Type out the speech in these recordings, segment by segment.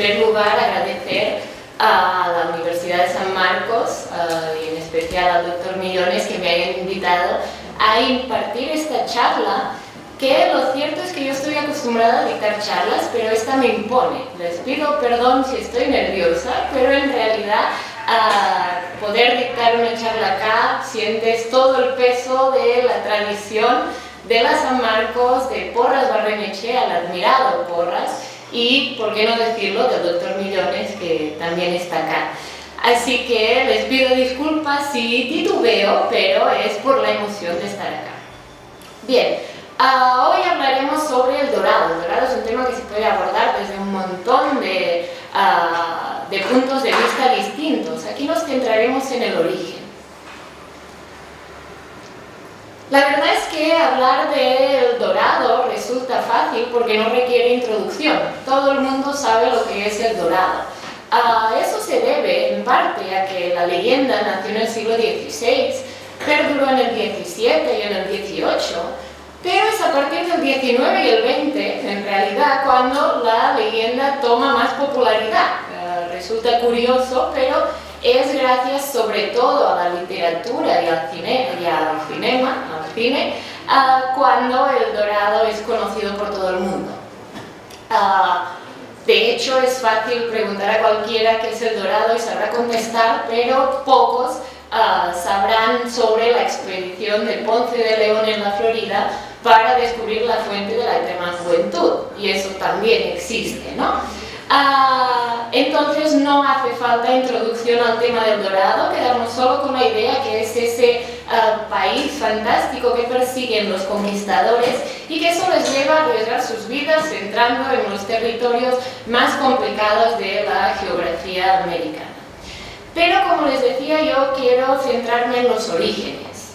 primer lugar, agradecer a la Universidad de San Marcos y en especial al Dr. Millones que me hayan invitado a impartir esta charla, que lo cierto es que yo estoy acostumbrada a dictar charlas, pero esta me impone. Les pido perdón si estoy nerviosa, pero en realidad poder dictar una charla acá sientes todo el peso de la tradición de la San Marcos, de Porras Barrenechea, el admirado Porras, y, por qué no decirlo, del Dr. Millones, que también está acá. Así que les pido disculpas si titubeo, pero es por la emoción de estar acá. Bien, hoy hablaremos sobre el dorado. El dorado es un tema que se puede abordar desde un montón de puntos de vista distintos. Aquí nos centraremos en el origen. La verdad es que hablar del dorado resulta fácil porque no requiere introducción. Todo el mundo sabe lo que es el dorado. Eso se debe, en parte, a que la leyenda nació en el siglo XVI, perduró en el XVII y en el XVIII, pero es a partir del XIX y el XX, en realidad, cuando la leyenda toma más popularidad. Resulta curioso, pero es gracias sobre todo a la literatura y al cine, cuando el dorado es conocido por todo el mundo. De hecho, es fácil preguntar a cualquiera qué es el dorado y sabrá contestar, pero pocos sabrán sobre la expedición de Ponce de León en la Florida para descubrir la fuente de la eterna juventud, y eso también existe, ¿no? Entonces no hace falta introducción al tema del dorado, quedarnos solo con la idea que es ese país fantástico que persiguen los conquistadores y que eso les lleva a arriesgar sus vidas entrando en los territorios más complicados de la geografía americana. Pero como les decía, yo quiero centrarme en los orígenes.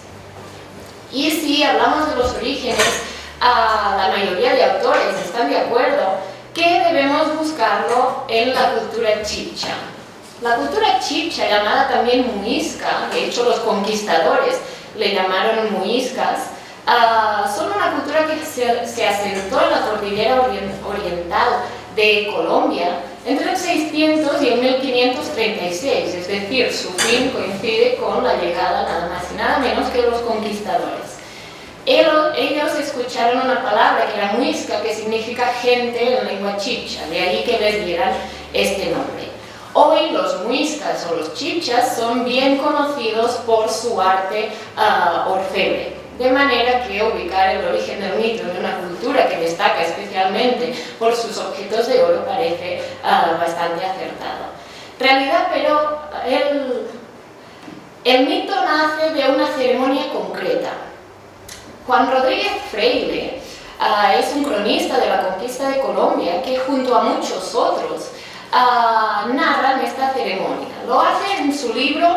Y si hablamos de los orígenes, la mayoría de autores están de acuerdo que debemos buscarlo en la cultura chibcha. La cultura chibcha, llamada también muisca, de hecho los conquistadores le llamaron muiscas, son una cultura que se asentó en la cordillera oriental de Colombia entre el 600 y el 1536, es decir, su fin coincide con la llegada nada más y nada menos que los conquistadores. Ellos escucharon una palabra que era muisca, que significa gente en lengua chibcha, de ahí que les dieran este nombre. Hoy los muiscas o los chibchas son bien conocidos por su arte orfebre, de manera que ubicar el origen del mito en una cultura que destaca especialmente por sus objetos de oro parece bastante acertado. En realidad, pero el mito nace de una ceremonia concreta. Juan Rodríguez Freire es un cronista de la conquista de Colombia que junto a muchos otros narran esta ceremonia. Lo hace en su libro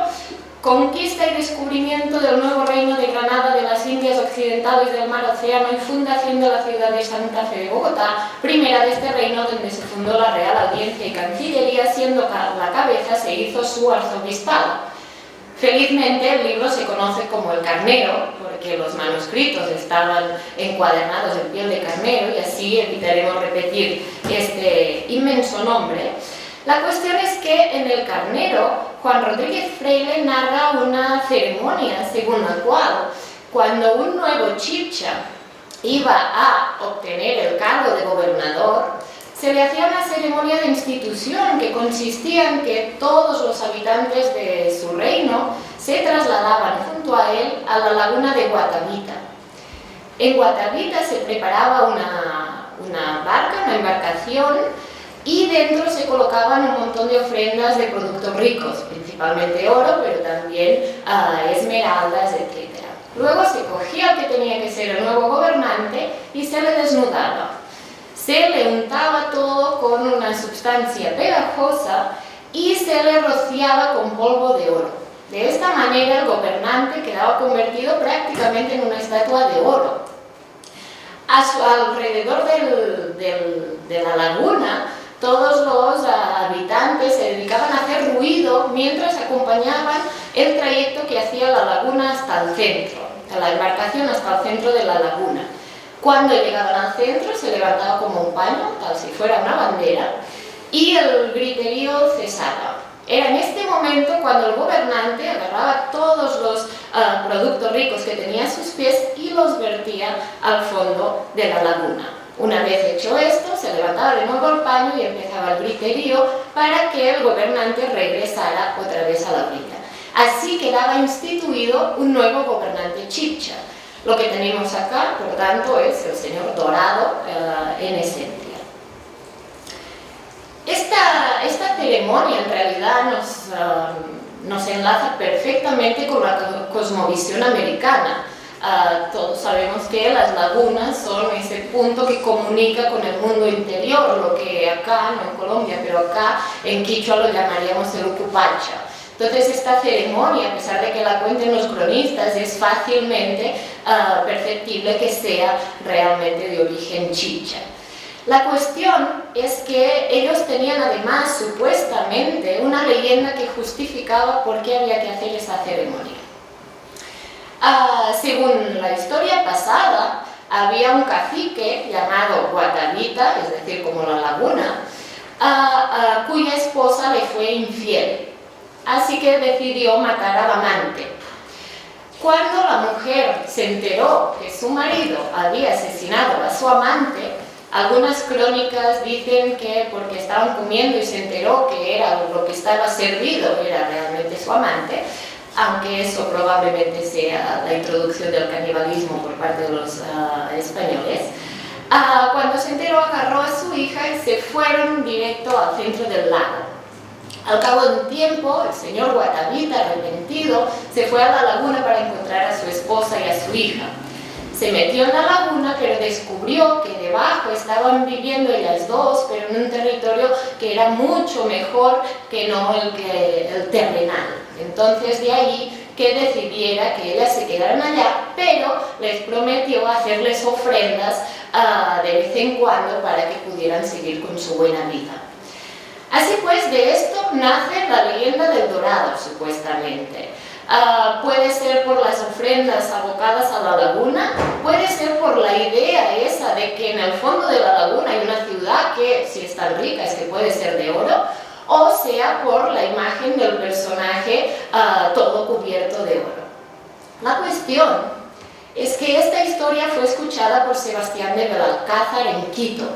Conquista y descubrimiento del nuevo reino de Granada, de las Indias Occidentales, del Mar Océano y fundación de la ciudad de Santa Fe de Bogotá, primera de este reino donde se fundó la Real Audiencia y Cancillería, siendo la cabeza se hizo su arzobispado. Felizmente el libro se conoce como El Carnero, porque los manuscritos estaban encuadernados en piel de carnero y así evitaremos repetir este inmenso nombre. La cuestión es que en El Carnero, Juan Rodríguez Freire narra una ceremonia según la cual, cuando un nuevo chibcha iba a obtener el cargo de gobernador, se le hacía una ceremonia de institución que consistía en que todos los habitantes de su reino se trasladaban junto a él a la laguna de Guatavita. En Guatavita se preparaba una barca, una embarcación, y dentro se colocaban un montón de ofrendas de productos ricos, principalmente oro, pero también esmeraldas, etc. Luego se cogía al que tenía que ser el nuevo gobernante y se le desnudaba. Se le untaba todo con una sustancia pegajosa y se le rociaba con polvo de oro. De esta manera el gobernante quedaba convertido prácticamente en una estatua de oro. A su alrededor de la laguna, todos los habitantes se dedicaban a hacer ruido mientras acompañaban el trayecto que hacía la laguna hasta el centro, la embarcación hasta el centro de la laguna. Cuando llegaban al centro se levantaba como un paño, tal si fuera una bandera, y el griterío cesaba. Era en este momento cuando el gobernante agarraba todos los productos ricos que tenía a sus pies y los vertía al fondo de la laguna. Una vez hecho esto, se levantaba de nuevo el paño y empezaba el griterío para que el gobernante regresara otra vez a la orilla. Así quedaba instituido un nuevo gobernante chibcha. Lo que tenemos acá, por tanto, es el señor dorado en esencia. Esta ceremonia en realidad nos enlaza perfectamente con la cosmovisión americana. Todos sabemos que las lagunas son ese punto que comunica con el mundo interior, lo que acá, no en Colombia, pero acá en Quichua lo llamaríamos el Ucupacha. Entonces esta ceremonia, a pesar de que la cuenten los cronistas, es fácilmente perceptible que sea realmente de origen chibcha. La cuestión es que ellos tenían además, supuestamente, una leyenda que justificaba por qué había que hacer esa ceremonia. Según la historia pasada, había un cacique llamado Guatavita, es decir, como la laguna, cuya esposa le fue infiel, así que decidió matar al amante. Cuando la mujer se enteró que su marido había asesinado a su amante, algunas crónicas dicen que porque estaban comiendo y se enteró que era lo que estaba servido era realmente su amante, aunque eso probablemente sea la introducción del canibalismo por parte de los españoles. Cuando se enteró, agarró a su hija y se fueron directo al centro del lago. Al cabo de un tiempo, el señor Guatavita, arrepentido, se fue a la laguna para encontrar a su esposa y a su hija. Se metió en la laguna, pero descubrió que debajo estaban viviendo ellas dos, pero en un territorio que era mucho mejor que no el terrenal. Entonces de ahí que decidiera que ellas se quedaran allá, pero les prometió hacerles ofrendas de vez en cuando para que pudieran seguir con su buena vida. Así pues, de esto nace la leyenda del dorado, supuestamente. Puede ser por las ofrendas abocadas a la laguna, puede ser por la idea esa de que en el fondo de la laguna hay una ciudad que, si es tan rica, es que puede ser de oro, o sea por la imagen del personaje todo cubierto de oro. La cuestión es que esta historia fue escuchada por Sebastián de Belalcázar en Quito.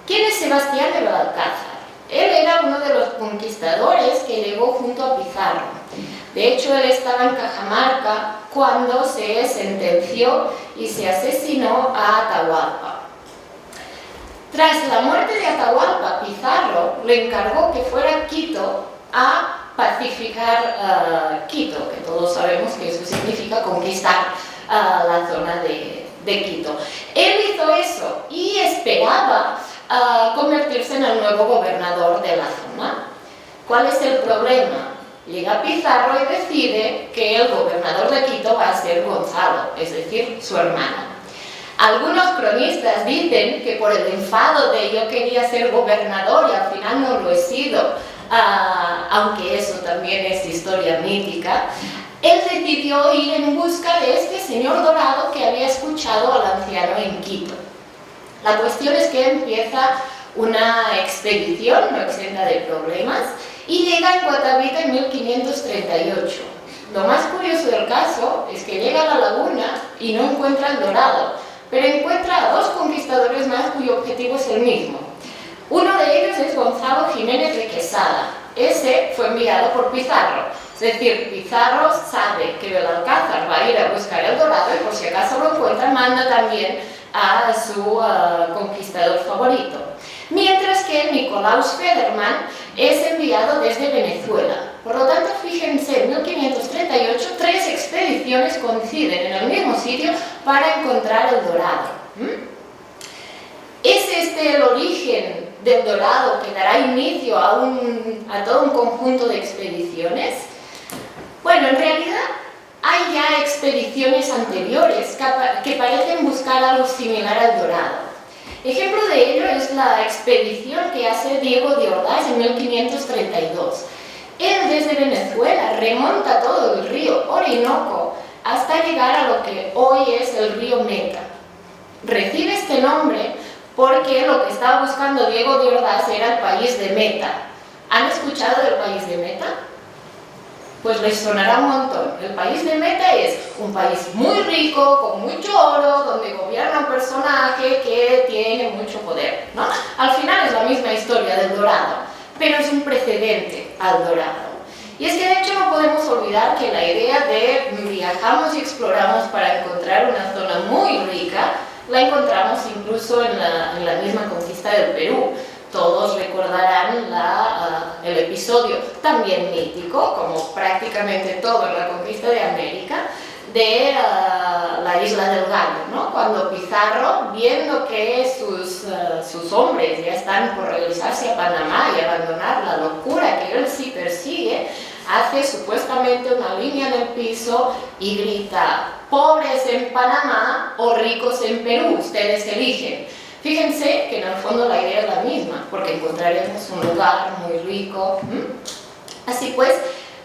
¿Quién es Sebastián de Belalcázar? Él era uno de los conquistadores que llegó junto a Pizarro. De hecho, él estaba en Cajamarca cuando se sentenció y se asesinó a Atahualpa. Tras la muerte de Atahualpa, Pizarro le encargó que fuera a Quito a pacificar Quito, que todos sabemos que eso significa conquistar la zona de Quito. Él hizo eso y esperaba convertirse en el nuevo gobernador de la zona. ¿Cuál es el problema? Llega Pizarro y decide que el gobernador de Quito va a ser Gonzalo, es decir, su hermano. Algunos cronistas dicen que por el enfado de yo quería ser gobernador y al final no lo he sido, aunque eso también es historia mítica, él decidió ir en busca de este señor dorado que había escuchado al anciano en Quito. La cuestión es que empieza una expedición no exenta de problemas y llega a Guatavita en 1538. Lo más curioso del caso es que llega a la laguna y no encuentra el dorado, pero encuentra a dos conquistadores más cuyo objetivo es el mismo. Uno de ellos es Gonzalo Jiménez de Quesada. Ese fue enviado por Pizarro. Es decir, Pizarro sabe que Belalcázar va a ir a buscar el dorado y por si acaso lo encuentra, manda también a su conquistador favorito. Mientras que Nicolaus Federman es enviado desde Venezuela. Por lo tanto, fíjense, en 1538 tres expediciones coinciden en el mismo sitio para encontrar el dorado. ¿Es este el origen del dorado que dará inicio a todo un conjunto de expediciones? Bueno, en realidad hay ya expediciones anteriores que parecen buscar algo similar al dorado. Ejemplo de ello es la expedición que hace Diego de Ordaz en 1532. Él desde Venezuela remonta todo el río Orinoco hasta llegar a lo que hoy es el río Meta. Recibe este nombre porque lo que estaba buscando Diego de Ordaz era el país de Meta. ¿Han escuchado del país de Meta? Pues les sonará un montón. El país de Meta es un país muy rico, con mucho oro, donde gobierna un personaje que tiene mucho poder, ¿no? Al final es la misma historia del Dorado, pero es un precedente al Dorado. Y es que de hecho no podemos olvidar que la idea de viajamos y exploramos para encontrar una zona muy rica, la encontramos incluso en la misma conquista del Perú. Todos recordarán el episodio también mítico, como prácticamente todo en la conquista de América, de la isla del Gallo, ¿no? Cuando Pizarro, viendo que sus hombres ya están por regresarse a Panamá y abandonar la locura que él sí persigue, hace supuestamente una línea en el piso y grita: pobres en Panamá o ricos en Perú, ustedes eligen. Fíjense que en el fondo la idea es la misma, porque encontraremos un lugar muy rico. Así pues,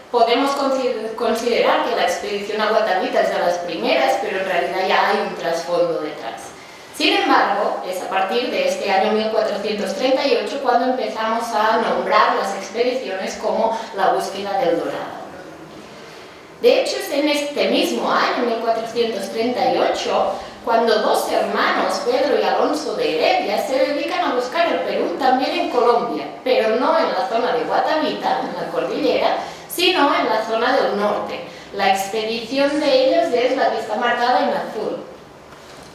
podemos considerar que la expedición a Guatavita es de las primeras, pero en realidad ya hay un trasfondo detrás. Sin embargo, es a partir de este año 1438 cuando empezamos a nombrar las expediciones como la búsqueda del Dorado. De hecho, es en este mismo año, 1438, cuando dos hermanos, Pedro y Alonso de Heredia, se dedican a buscar el Perú también en Colombia, pero no en la zona de Guatavita, en la cordillera, sino en la zona del norte. La expedición de ellos es la que está marcada en azul.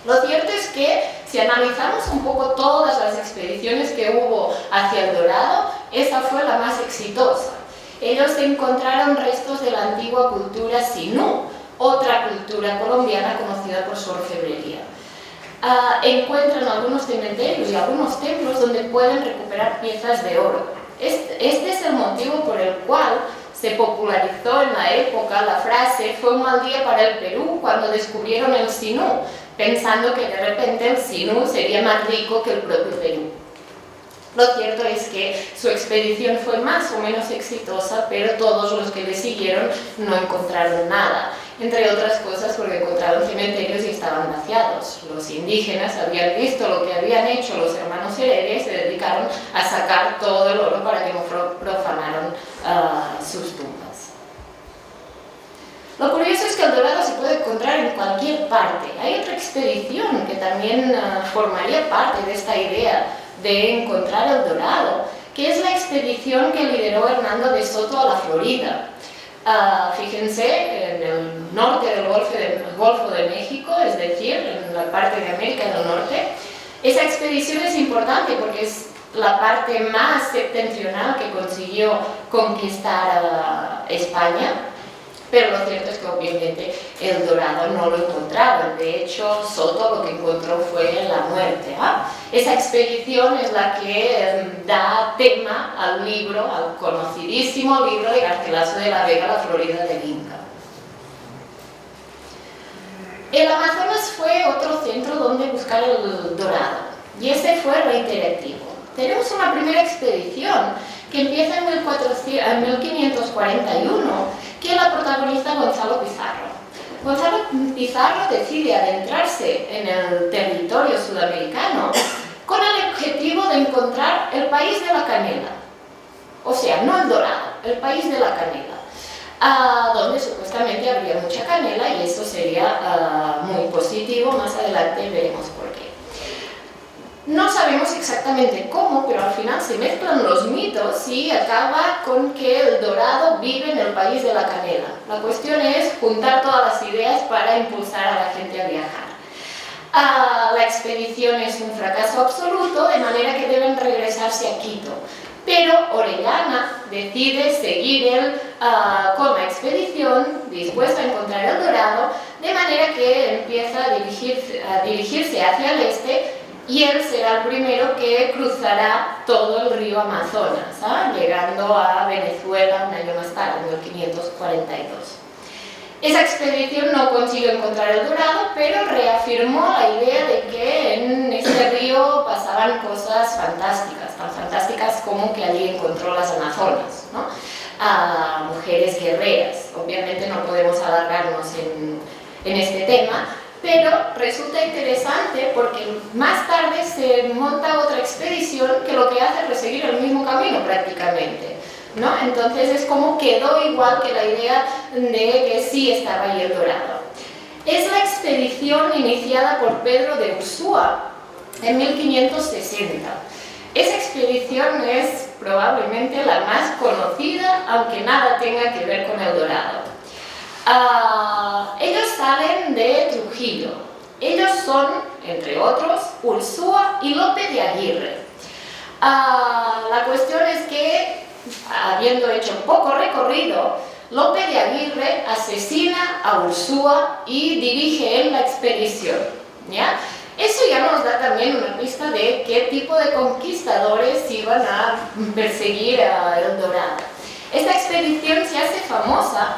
Lo cierto es que, si analizamos un poco todas las expediciones que hubo hacia el Dorado, esa fue la más exitosa. Ellos encontraron restos de la antigua cultura sinú, otra cultura colombiana conocida por su orfebrería. Encuentran algunos cementerios y algunos templos donde pueden recuperar piezas de oro. Este es el motivo por el cual se popularizó en la época la frase «fue un mal día para el Perú cuando descubrieron el sinú», pensando que de repente el sinú sería más rico que el propio Perú. Lo cierto es que su expedición fue más o menos exitosa, pero todos los que le siguieron no encontraron nada. Entre otras cosas porque encontraron cementerios y estaban vaciados. Los indígenas habían visto lo que habían hecho los hermanos Heredia y se dedicaron a sacar todo el oro para que no profanaran sus tumbas. Lo curioso es que el Dorado se puede encontrar en cualquier parte. Hay otra expedición que también formaría parte de esta idea de encontrar el Dorado, que es la expedición que lideró Hernando de Soto a la Florida. Fíjense, en el norte del Golfo de México, es decir, en la parte de América del Norte. Esa expedición es importante porque es la parte más septentrional que consiguió conquistar España, pero lo cierto es que obviamente el Dorado no lo encontraron. De hecho, Soto lo que encontró fue la muerte. Esa expedición es la que da tema al libro, al conocidísimo libro de Garcilaso de la Vega, La Florida del Inca. El Amazonas fue otro centro donde buscar el Dorado, y ese fue reiterativo. Tenemos una primera expedición que empieza en 1541, que la protagoniza Gonzalo Pizarro. Gonzalo Pizarro decide adentrarse en el territorio sudamericano con el objetivo de encontrar el país de la canela. O sea, no el Dorado, el país de la canela, donde supuestamente habría mucha canela, y eso sería muy positivo. Más adelante veremos por qué. No sabemos exactamente cómo, pero al final se mezclan los mitos y acaba con que el Dorado vive en el país de la canela. La cuestión es juntar todas las ideas para impulsar a la gente a viajar. La expedición es un fracaso absoluto, de manera que deben regresarse a Quito. Pero Orellana decide seguir con la expedición, dispuesta a encontrar el Dorado, de manera que empieza a dirigirse hacia el este, y él será el primero que cruzará todo el río Amazonas, llegando a Venezuela un año más tarde, en 1542. Esa expedición no consiguió encontrar el Dorado, pero reafirmó la idea de que en este río pasaban cosas fantásticas, tan fantásticas como que allí encontró las Amazonas, ¿no? Mujeres guerreras. Obviamente no podemos alargarnos en este tema, pero resulta interesante porque más tarde se monta otra expedición que lo que hace es reseguir el mismo camino prácticamente, ¿no? Entonces es como quedó igual que la idea de que sí estaba ahí el dorado. Es la expedición iniciada por Pedro de Ursúa en 1560. Esa expedición es probablemente la más conocida, aunque nada tenga que ver con el dorado. Ellos salen de Trujillo. Ellos son, entre otros, Ursúa y Lope de Aguirre. La cuestión es que, habiendo hecho poco recorrido, Lope de Aguirre asesina a Ursúa y dirige él la expedición, ¿ya? Eso ya nos da también una pista de qué tipo de conquistadores iban a perseguir a El Dorado. Esta expedición se hace famosa,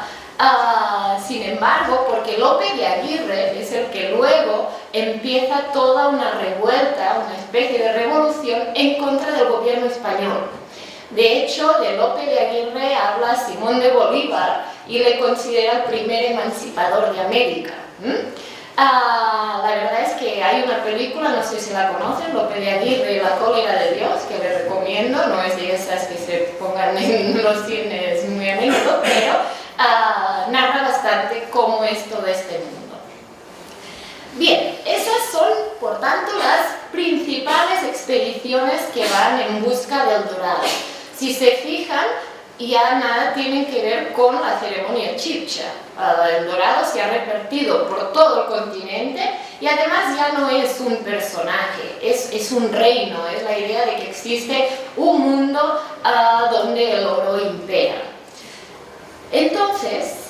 sin embargo, porque Lope de Aguirre es el que luego empieza toda una revuelta, una especie de revolución en contra del gobierno español. De hecho, de Lope de Aguirre habla Simón de Bolívar y le considera el primer emancipador de América. La verdad es que hay una película, no sé si la conocen, Lope de Aguirre y la cólera de Dios, que les recomiendo, no es de esas que se pongan en los cines muy a menudo, pero narra bastante cómo es todo este mundo. Bien, esas son, por tanto, las principales expediciones que van en busca del dorado. Si se fijan, ya nada tienen que ver con la ceremonia chibcha. El dorado se ha repartido por todo el continente y además ya no es un personaje, es un reino, es la idea de que existe un mundo donde el oro impera. Entonces,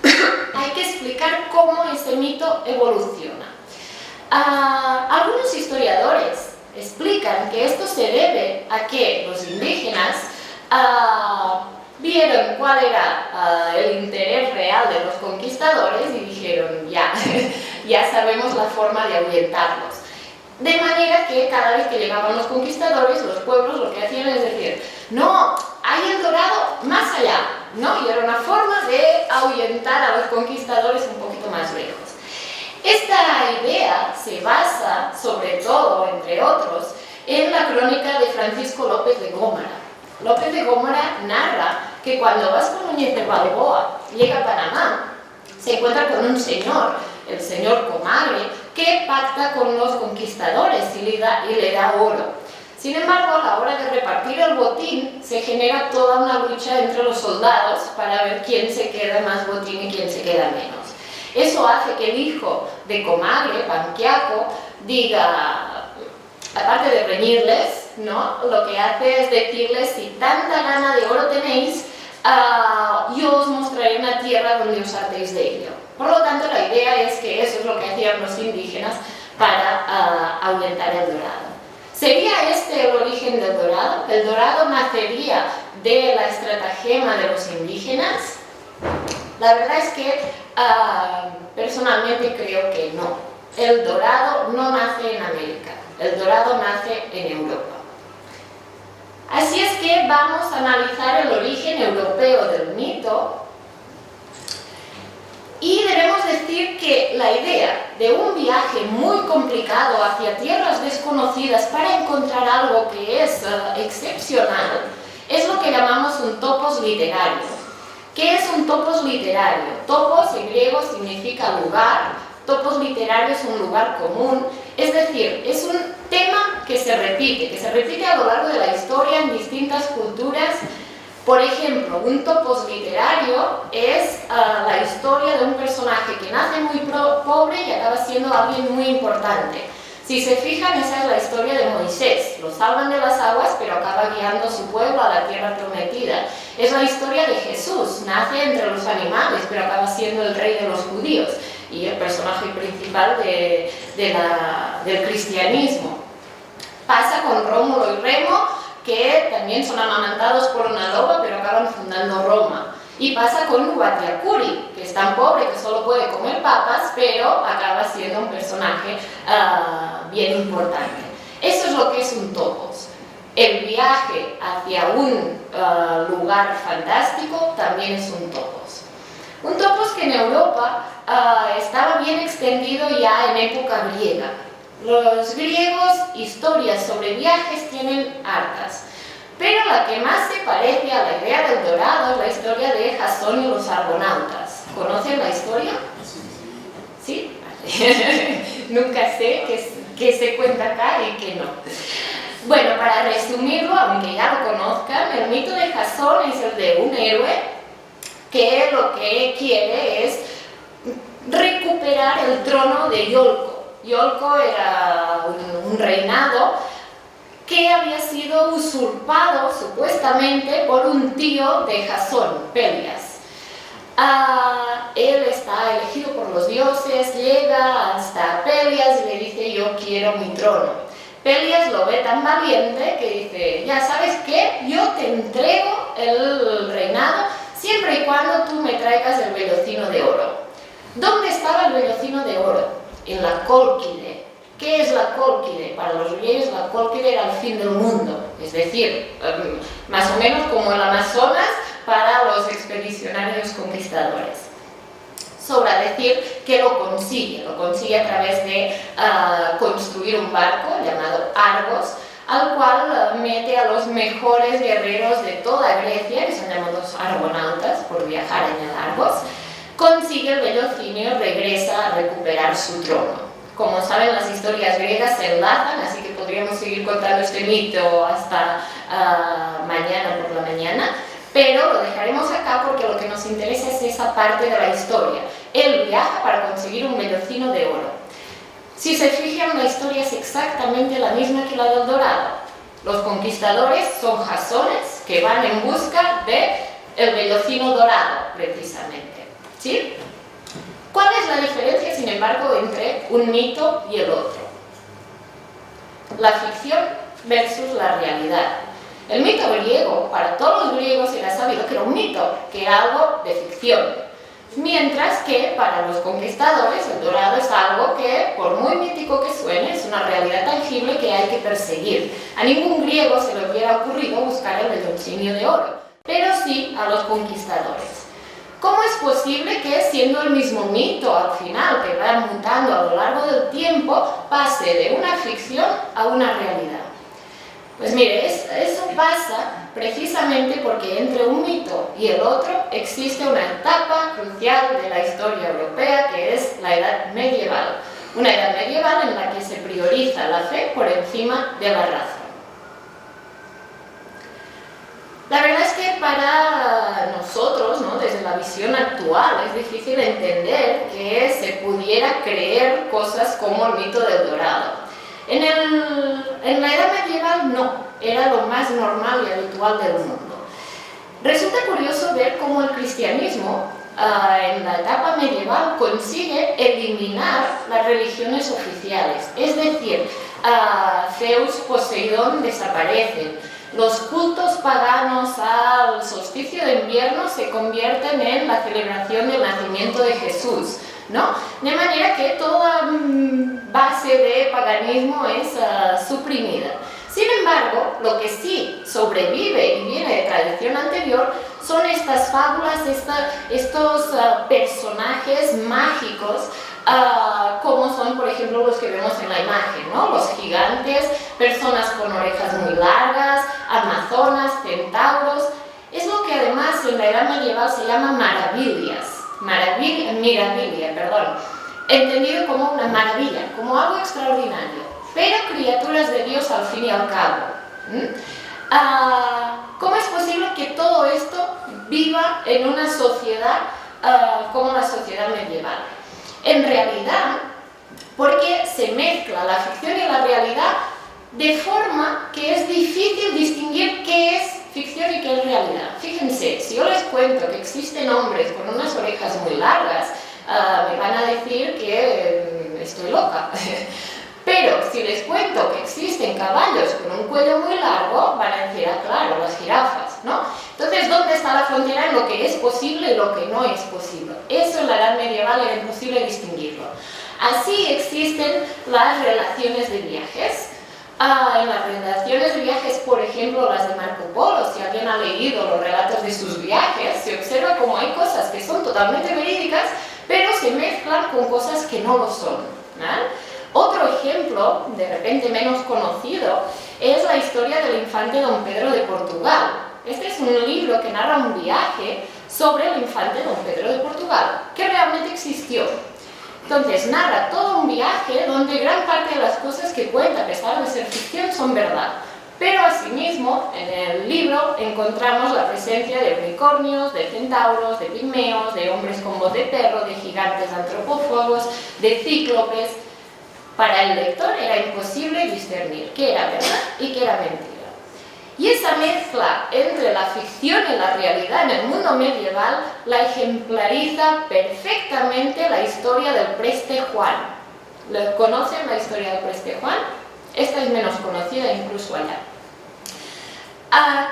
hay que explicar cómo ese mito evoluciona. Algunos historiadores explican que esto se debe a que los indígenas vieron cuál era el interés real de los conquistadores y dijeron, ya sabemos la forma de ahuyentarlos. De manera que cada vez que llegaban los conquistadores, los pueblos lo que hacían es decir, no, hay el dorado más allá, ¿no? Y era una forma de ahuyentar a los conquistadores un poquito más lejos. Esta idea se basa, sobre todo, entre otros, en la crónica de Francisco López de Gómara. López de Gómara narra que cuando Vasco Núñez de Balboa llega a Panamá, se encuentra con un señor, el señor Comagre, que pacta con los conquistadores y le da oro. Sin embargo, a la hora de repartir el botín, se genera toda una lucha entre los soldados para ver quién se queda más botín y quién se queda menos. Eso hace que el hijo de Comagre, Panquiaco, diga, aparte de reñirles, ¿no? Lo que hace es decirles, si tanta gana de oro tenéis, yo os mostraré una tierra donde os hartéis de ello. Por lo tanto, la idea es que eso es lo que hacían los indígenas para ahuyentar el dorado. ¿Sería este el origen del dorado? ¿El dorado nacería de la estratagema de los indígenas? La verdad es que personalmente creo que no. El dorado no nace en América, el dorado nace en Europa. Así es que vamos a analizar el origen europeo del mito y debemos decir que la idea de un viaje muy complicado hacia tierras desconocidas para encontrar algo que es excepcional es lo que llamamos un topos literario. ¿Qué es un topos literario? Topos en griego significa lugar, topos literario es un lugar común, es decir, es un tema que se repite a lo largo de la historia en distintas culturas. Por ejemplo, un topos literario es la historia de un personaje que nace muy pobre y acaba siendo alguien muy importante. Si se fijan, esa es la historia de Moisés. Lo salvan de las aguas, pero acaba guiando a su pueblo a la tierra prometida. Es la historia de Jesús. Nace entre los animales, pero acaba siendo el rey de los judíos y el personaje principal del cristianismo. Pasa con Rómulo y Remo, que también son amamantados por una loba, pero acaban fundando Roma. Y pasa con Guatiacuri, que es tan pobre que solo puede comer papas, pero acaba siendo un personaje bien importante. Eso es lo que es un topos. El viaje hacia un lugar fantástico también es un topos. Un topos que en Europa estaba bien extendido ya en época griega. Los griegos, historias sobre viajes tienen hartas, pero la que más se parece a la idea del dorado es la historia de Jasón y los argonautas. ¿Conocen la historia? ¿Sí? Nunca sé qué se cuenta acá y qué no. Bueno, para resumirlo, aunque ya lo conozcan, el mito de Jasón es el de un héroe que lo que quiere es recuperar el trono de Iolco. Iolco era un reinado que había sido usurpado supuestamente por un tío de Jasón, Pelias. Él está elegido por los dioses, llega hasta Pelias y le dice: yo quiero mi trono. Pelias lo ve tan valiente que dice: ya sabes qué, yo te entrego el reinado siempre y cuando tú me traigas el vellocino de oro. ¿Dónde estaba el vellocino de oro? En la Cólquide. ¿Qué es la Cólquide? Para los griegos la Cólquide era el fin del mundo, es decir, más o menos como el Amazonas para los expedicionarios conquistadores. Sobra decir que lo consigue a través de construir un barco llamado Argos, al cual mete a los mejores guerreros de toda Grecia, que son llamados argonautas por viajar en el Argos, consigue el vellocino y regresa a recuperar su trono. Como saben, las historias griegas se enlazan, así que podríamos seguir contando este mito hasta mañana por la mañana, pero lo dejaremos acá porque lo que nos interesa es esa parte de la historia. Él viaja para conseguir un vellocino de oro. Si se fijan, la historia es exactamente la misma que la del dorado. Los conquistadores son jasones que van en busca del vellocino dorado, precisamente. ¿Sí? ¿Cuál es la diferencia, sin embargo, entre un mito y el otro? La ficción versus la realidad. El mito griego, para todos los griegos era sabido que era un mito, que era algo de ficción. Mientras que para los conquistadores el dorado es algo que, por muy mítico que suene, es una realidad tangible que hay que perseguir. A ningún griego se le hubiera ocurrido buscar el vellocino de oro, pero sí a los conquistadores. ¿Cómo es posible que, siendo el mismo mito al final, que va mutando a lo largo del tiempo, pase de una ficción a una realidad? Pues mire, eso pasa precisamente porque entre un mito y el otro existe una etapa crucial de la historia europea, que es la Edad Medieval. Una edad medieval en la que se prioriza la fe por encima de la razón. La verdad es que para nosotros, ¿no?, desde la visión actual, es difícil entender que se pudiera creer cosas como el mito del dorado. En la Edad Medieval no, era lo más normal y habitual del mundo. Resulta curioso ver cómo el cristianismo en la etapa medieval consigue eliminar las religiones oficiales, es decir, Zeus, Poseidón desaparecen. Los cultos paganos al solsticio de invierno se convierten en la celebración del nacimiento de Jesús, ¿no? De manera que toda base de paganismo es suprimida. Sin embargo, lo que sí sobrevive y viene de tradición anterior son estas fábulas, estos personajes mágicos, como son, por ejemplo, los que vemos en la imagen, ¿no? Los gigantes, personas con orejas muy largas, amazonas, centauros. Es lo que además en la Edad Medieval se llama mirabilia, entendido como una maravilla, como algo extraordinario, pero criaturas de Dios al fin y al cabo. ¿Cómo es posible que todo esto viva en una sociedad como la sociedad medieval? En realidad, porque se mezcla la ficción y la realidad de forma que es difícil distinguir qué es ficción y qué es realidad. Fíjense, si yo les cuento que existen hombres con unas orejas muy largas, me van a decir que estoy loca. Pero si les cuento que existen caballos con un cuello muy largo, van a decir: claro, las jirafas, ¿no? Entonces, ¿dónde está la frontera en lo que es posible y lo que no es posible? Eso en la Edad Medieval era imposible distinguirlo. Así existen las relaciones de viajes. En las relaciones de viajes, por ejemplo, las de Marco Polo, si alguien ha leído los relatos de sus viajes, se observa como hay cosas que son totalmente totalmente verídicas, pero se mezclan con cosas que no lo son, ¿vale? Otro ejemplo, de repente menos conocido, es la historia del infante Don Pedro de Portugal. Este es un libro que narra un viaje sobre el infante Don Pedro de Portugal, que realmente existió. Entonces narra todo un viaje donde gran parte de las cosas que cuenta, a pesar de ser ficción, son verdad. Pero asimismo, en el libro encontramos la presencia de unicornios, de centauros, de pigmeos, de hombres con voz de perro, de gigantes antropófagos, de cíclopes. Para el lector era imposible discernir qué era verdad y qué era mentira. Y esa mezcla entre la ficción y la realidad en el mundo medieval la ejemplariza perfectamente la historia del Preste Juan. ¿Conocen la historia del Preste Juan? Esta es menos conocida incluso allá.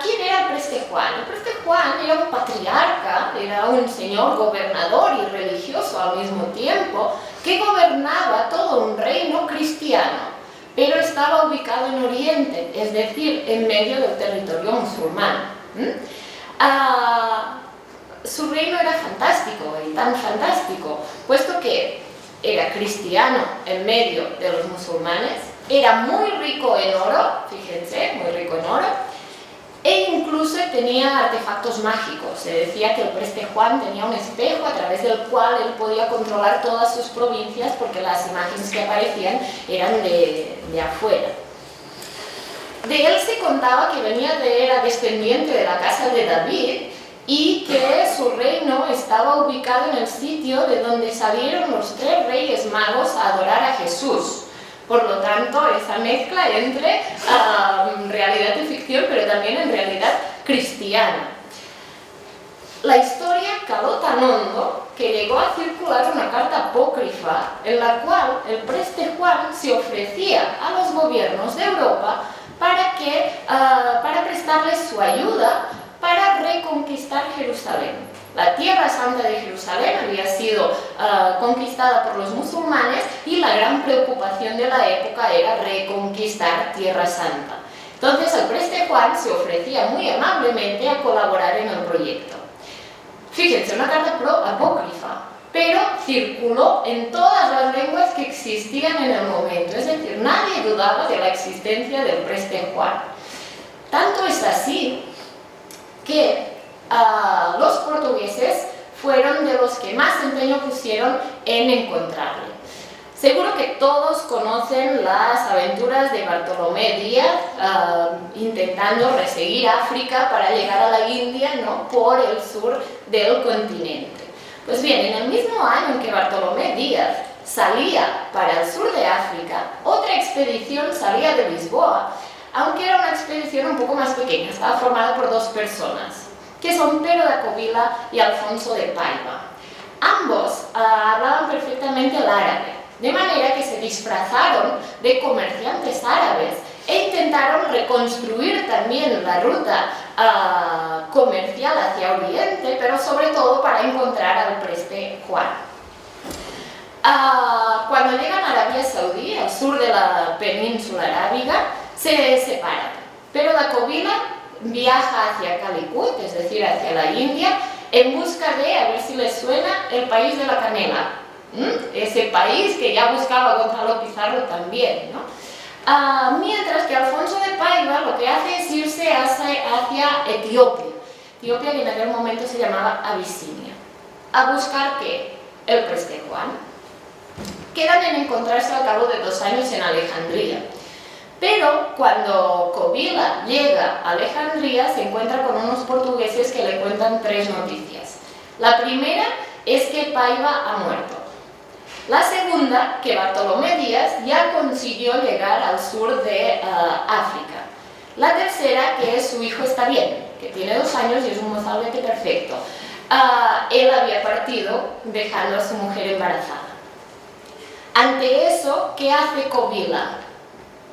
¿Quién era el Preste Juan? El Preste Juan era un patriarca, era un señor gobernador y religioso al mismo tiempo, que gobernaba todo un reino cristiano, pero estaba ubicado en Oriente, es decir, en medio del territorio musulmán. Su reino era fantástico, y tan fantástico, puesto que era cristiano en medio de los musulmanes, era muy rico en oro, fíjense, muy rico en oro, e incluso tenía artefactos mágicos. Se decía que el Preste Juan tenía un espejo a través del cual él podía controlar todas sus provincias porque las imágenes que aparecían eran de afuera. De él se contaba que era descendiente de la casa de David y que su reino estaba ubicado en el sitio de donde salieron los 3 reyes magos a adorar a Jesús. Por lo tanto, esa mezcla entre realidad y ficción, pero también en realidad cristiana. La historia caló tan hondo que llegó a circular una carta apócrifa en la cual el Preste Juan se ofrecía a los gobiernos de Europa para prestarles su ayuda para reconquistar Jerusalén. La Tierra Santa de Jerusalén había sido conquistada por los musulmanes y la gran preocupación de la época era reconquistar Tierra Santa. Entonces el Preste Juan se ofrecía muy amablemente a colaborar en el proyecto. Fíjense, una carta apócrifa, pero circuló en todas las lenguas que existían en el momento, es decir, nadie dudaba de la existencia del Preste Juan. Tanto es así que los portugueses fueron de los que más empeño pusieron en encontrarle. Seguro que todos conocen las aventuras de Bartolomé Díaz intentando reseguir África para llegar a la India, ¿no?, por el sur del continente. Pues bien, en el mismo año en que Bartolomé Díaz salía para el sur de África, otra expedición salía de Lisboa, aunque era una expedición un poco más pequeña, estaba formada por 2 personas, que son Pero da Covila y Alfonso de Paiva. Ambos hablaban perfectamente el árabe, de manera que se disfrazaron de comerciantes árabes e intentaron reconstruir también la ruta comercial hacia Oriente, pero sobre todo para encontrar al Preste Juan. Cuando llegan a Arabia Saudí, al sur de la península arábiga, se separan. Pero da Covila viaja hacia Calicut, es decir, hacia la India, en busca de, a ver si les suena, el país de la canela. Ese país que ya buscaba Gonzalo Pizarro también, ¿no? Mientras que Alfonso de Paiva lo que hace es irse hacia Etiopía. Etiopía, que en aquel momento se llamaba Abisinia. ¿A buscar qué? El Preste Juan. Quedan en encontrarse al cabo de 2 años en Alejandría. Pero cuando Covila llega a Alejandría se encuentra con unos portugueses que le cuentan 3 noticias. La primera es que Paiva ha muerto. La segunda, que Bartolomé Díaz ya consiguió llegar al sur de África. La tercera, que su hijo está bien, que tiene 2 años y es un mozalbete perfecto. Él había partido dejando a su mujer embarazada. Ante eso, ¿qué hace Covila?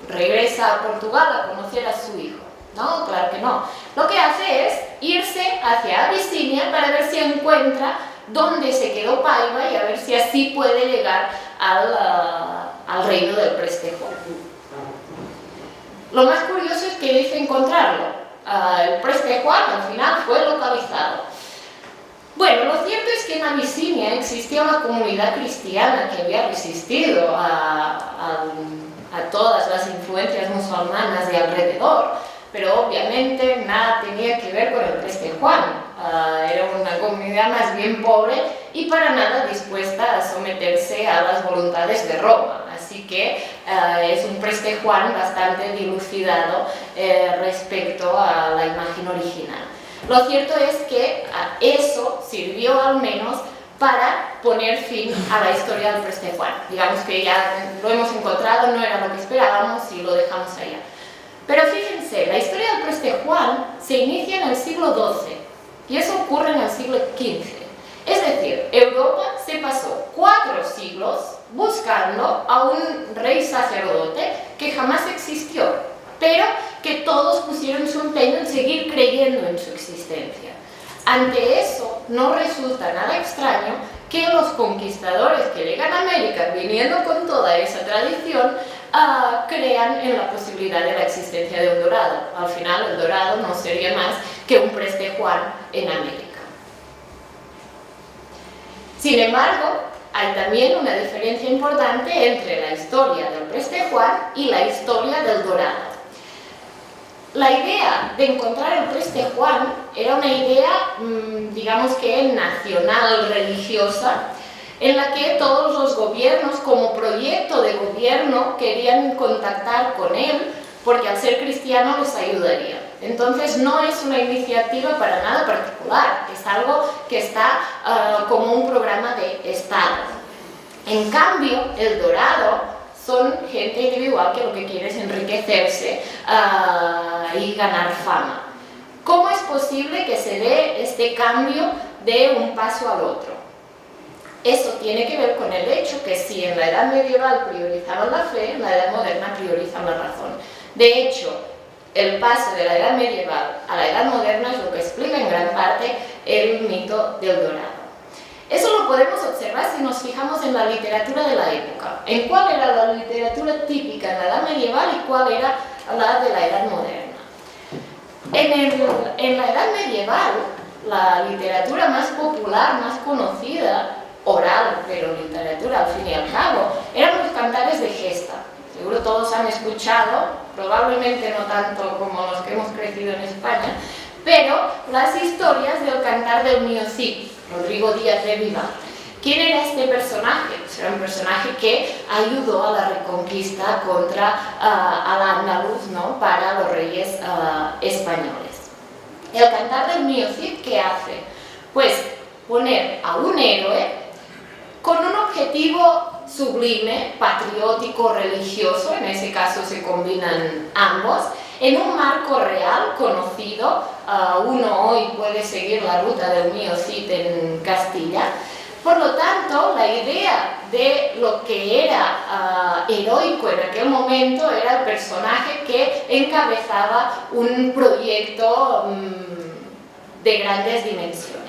Regresa a Portugal a conocer a su hijo. No, claro que no. Lo que hace es irse hacia Abisinia para ver si encuentra dónde se quedó Paiva y a ver si así puede llegar al reino del Preste Juan. Lo más curioso es que dice encontrarlo. El Preste Juan al final fue localizado. Bueno, lo cierto es que en Abisinia existía una comunidad cristiana que había resistido a todas las influencias musulmanas de alrededor, pero obviamente nada tenía que ver con el Preste Juan. Era una comunidad más bien pobre y para nada dispuesta a someterse a las voluntades de Roma. Así que es un Preste Juan bastante dilucidado respecto a la imagen original. Lo cierto es que eso sirvió al menos para poner fin a la historia del Preste Juan. Digamos que ya lo hemos encontrado, no era lo que esperábamos y lo dejamos allá. Pero fíjense, la historia del Preste Juan se inicia en el siglo XII y eso ocurre en el siglo XV. Es decir, Europa se pasó 4 siglos buscando a un rey sacerdote que jamás existió, pero que todos pusieron su empeño en seguir creyendo en su existencia. Ante eso, no resulta nada extraño que los conquistadores que llegan a América, viniendo con toda esa tradición, crean en la posibilidad de la existencia de un dorado. Al final, el dorado no sería más que un Preste Juan en América. Sin embargo, hay también una diferencia importante entre la historia del Preste Juan y la historia del dorado. La idea de encontrar el Preste Juan era una idea, digamos que nacional, religiosa, en la que todos los gobiernos, como proyecto de gobierno, querían contactar con él, porque al ser cristiano les ayudaría. Entonces no es una iniciativa para nada particular, es algo que está como un programa de Estado. En cambio, el dorado son gente individual que lo que quiere es enriquecerse y ganar fama. ¿Cómo es posible que se dé este cambio de un paso al otro? Eso tiene que ver con el hecho que si en la edad medieval priorizaban la fe, en la edad moderna priorizan la razón. De hecho, el paso de la edad medieval a la edad moderna es lo que explica en gran parte el mito del dorado. Eso lo podemos observar si nos fijamos en la literatura de la época, en cuál era la literatura típica en la edad medieval y cuál era la de la edad moderna. En la edad medieval, la literatura más popular, más conocida, oral, pero literatura al fin y al cabo, eran los cantares de gesta. Seguro todos han escuchado, probablemente no tanto como los que hemos crecido en España, pero las historias del cantar del Mío Cid, Rodrigo Díaz de Vivar. ¿Quién era este personaje? Pues era un personaje que ayudó a la reconquista contra Al-Ándalus, ¿no?, para los reyes españoles. El cantar del Mío Cid, ¿qué hace? Pues poner a un héroe con un objetivo sublime, patriótico, religioso, en ese caso se combinan ambos, en un marco real, conocido. Uno hoy puede seguir la ruta del Mío Cid en Castilla. Por lo tanto, la idea de lo que era heroico en aquel momento era el personaje que encabezaba un proyecto de grandes dimensiones.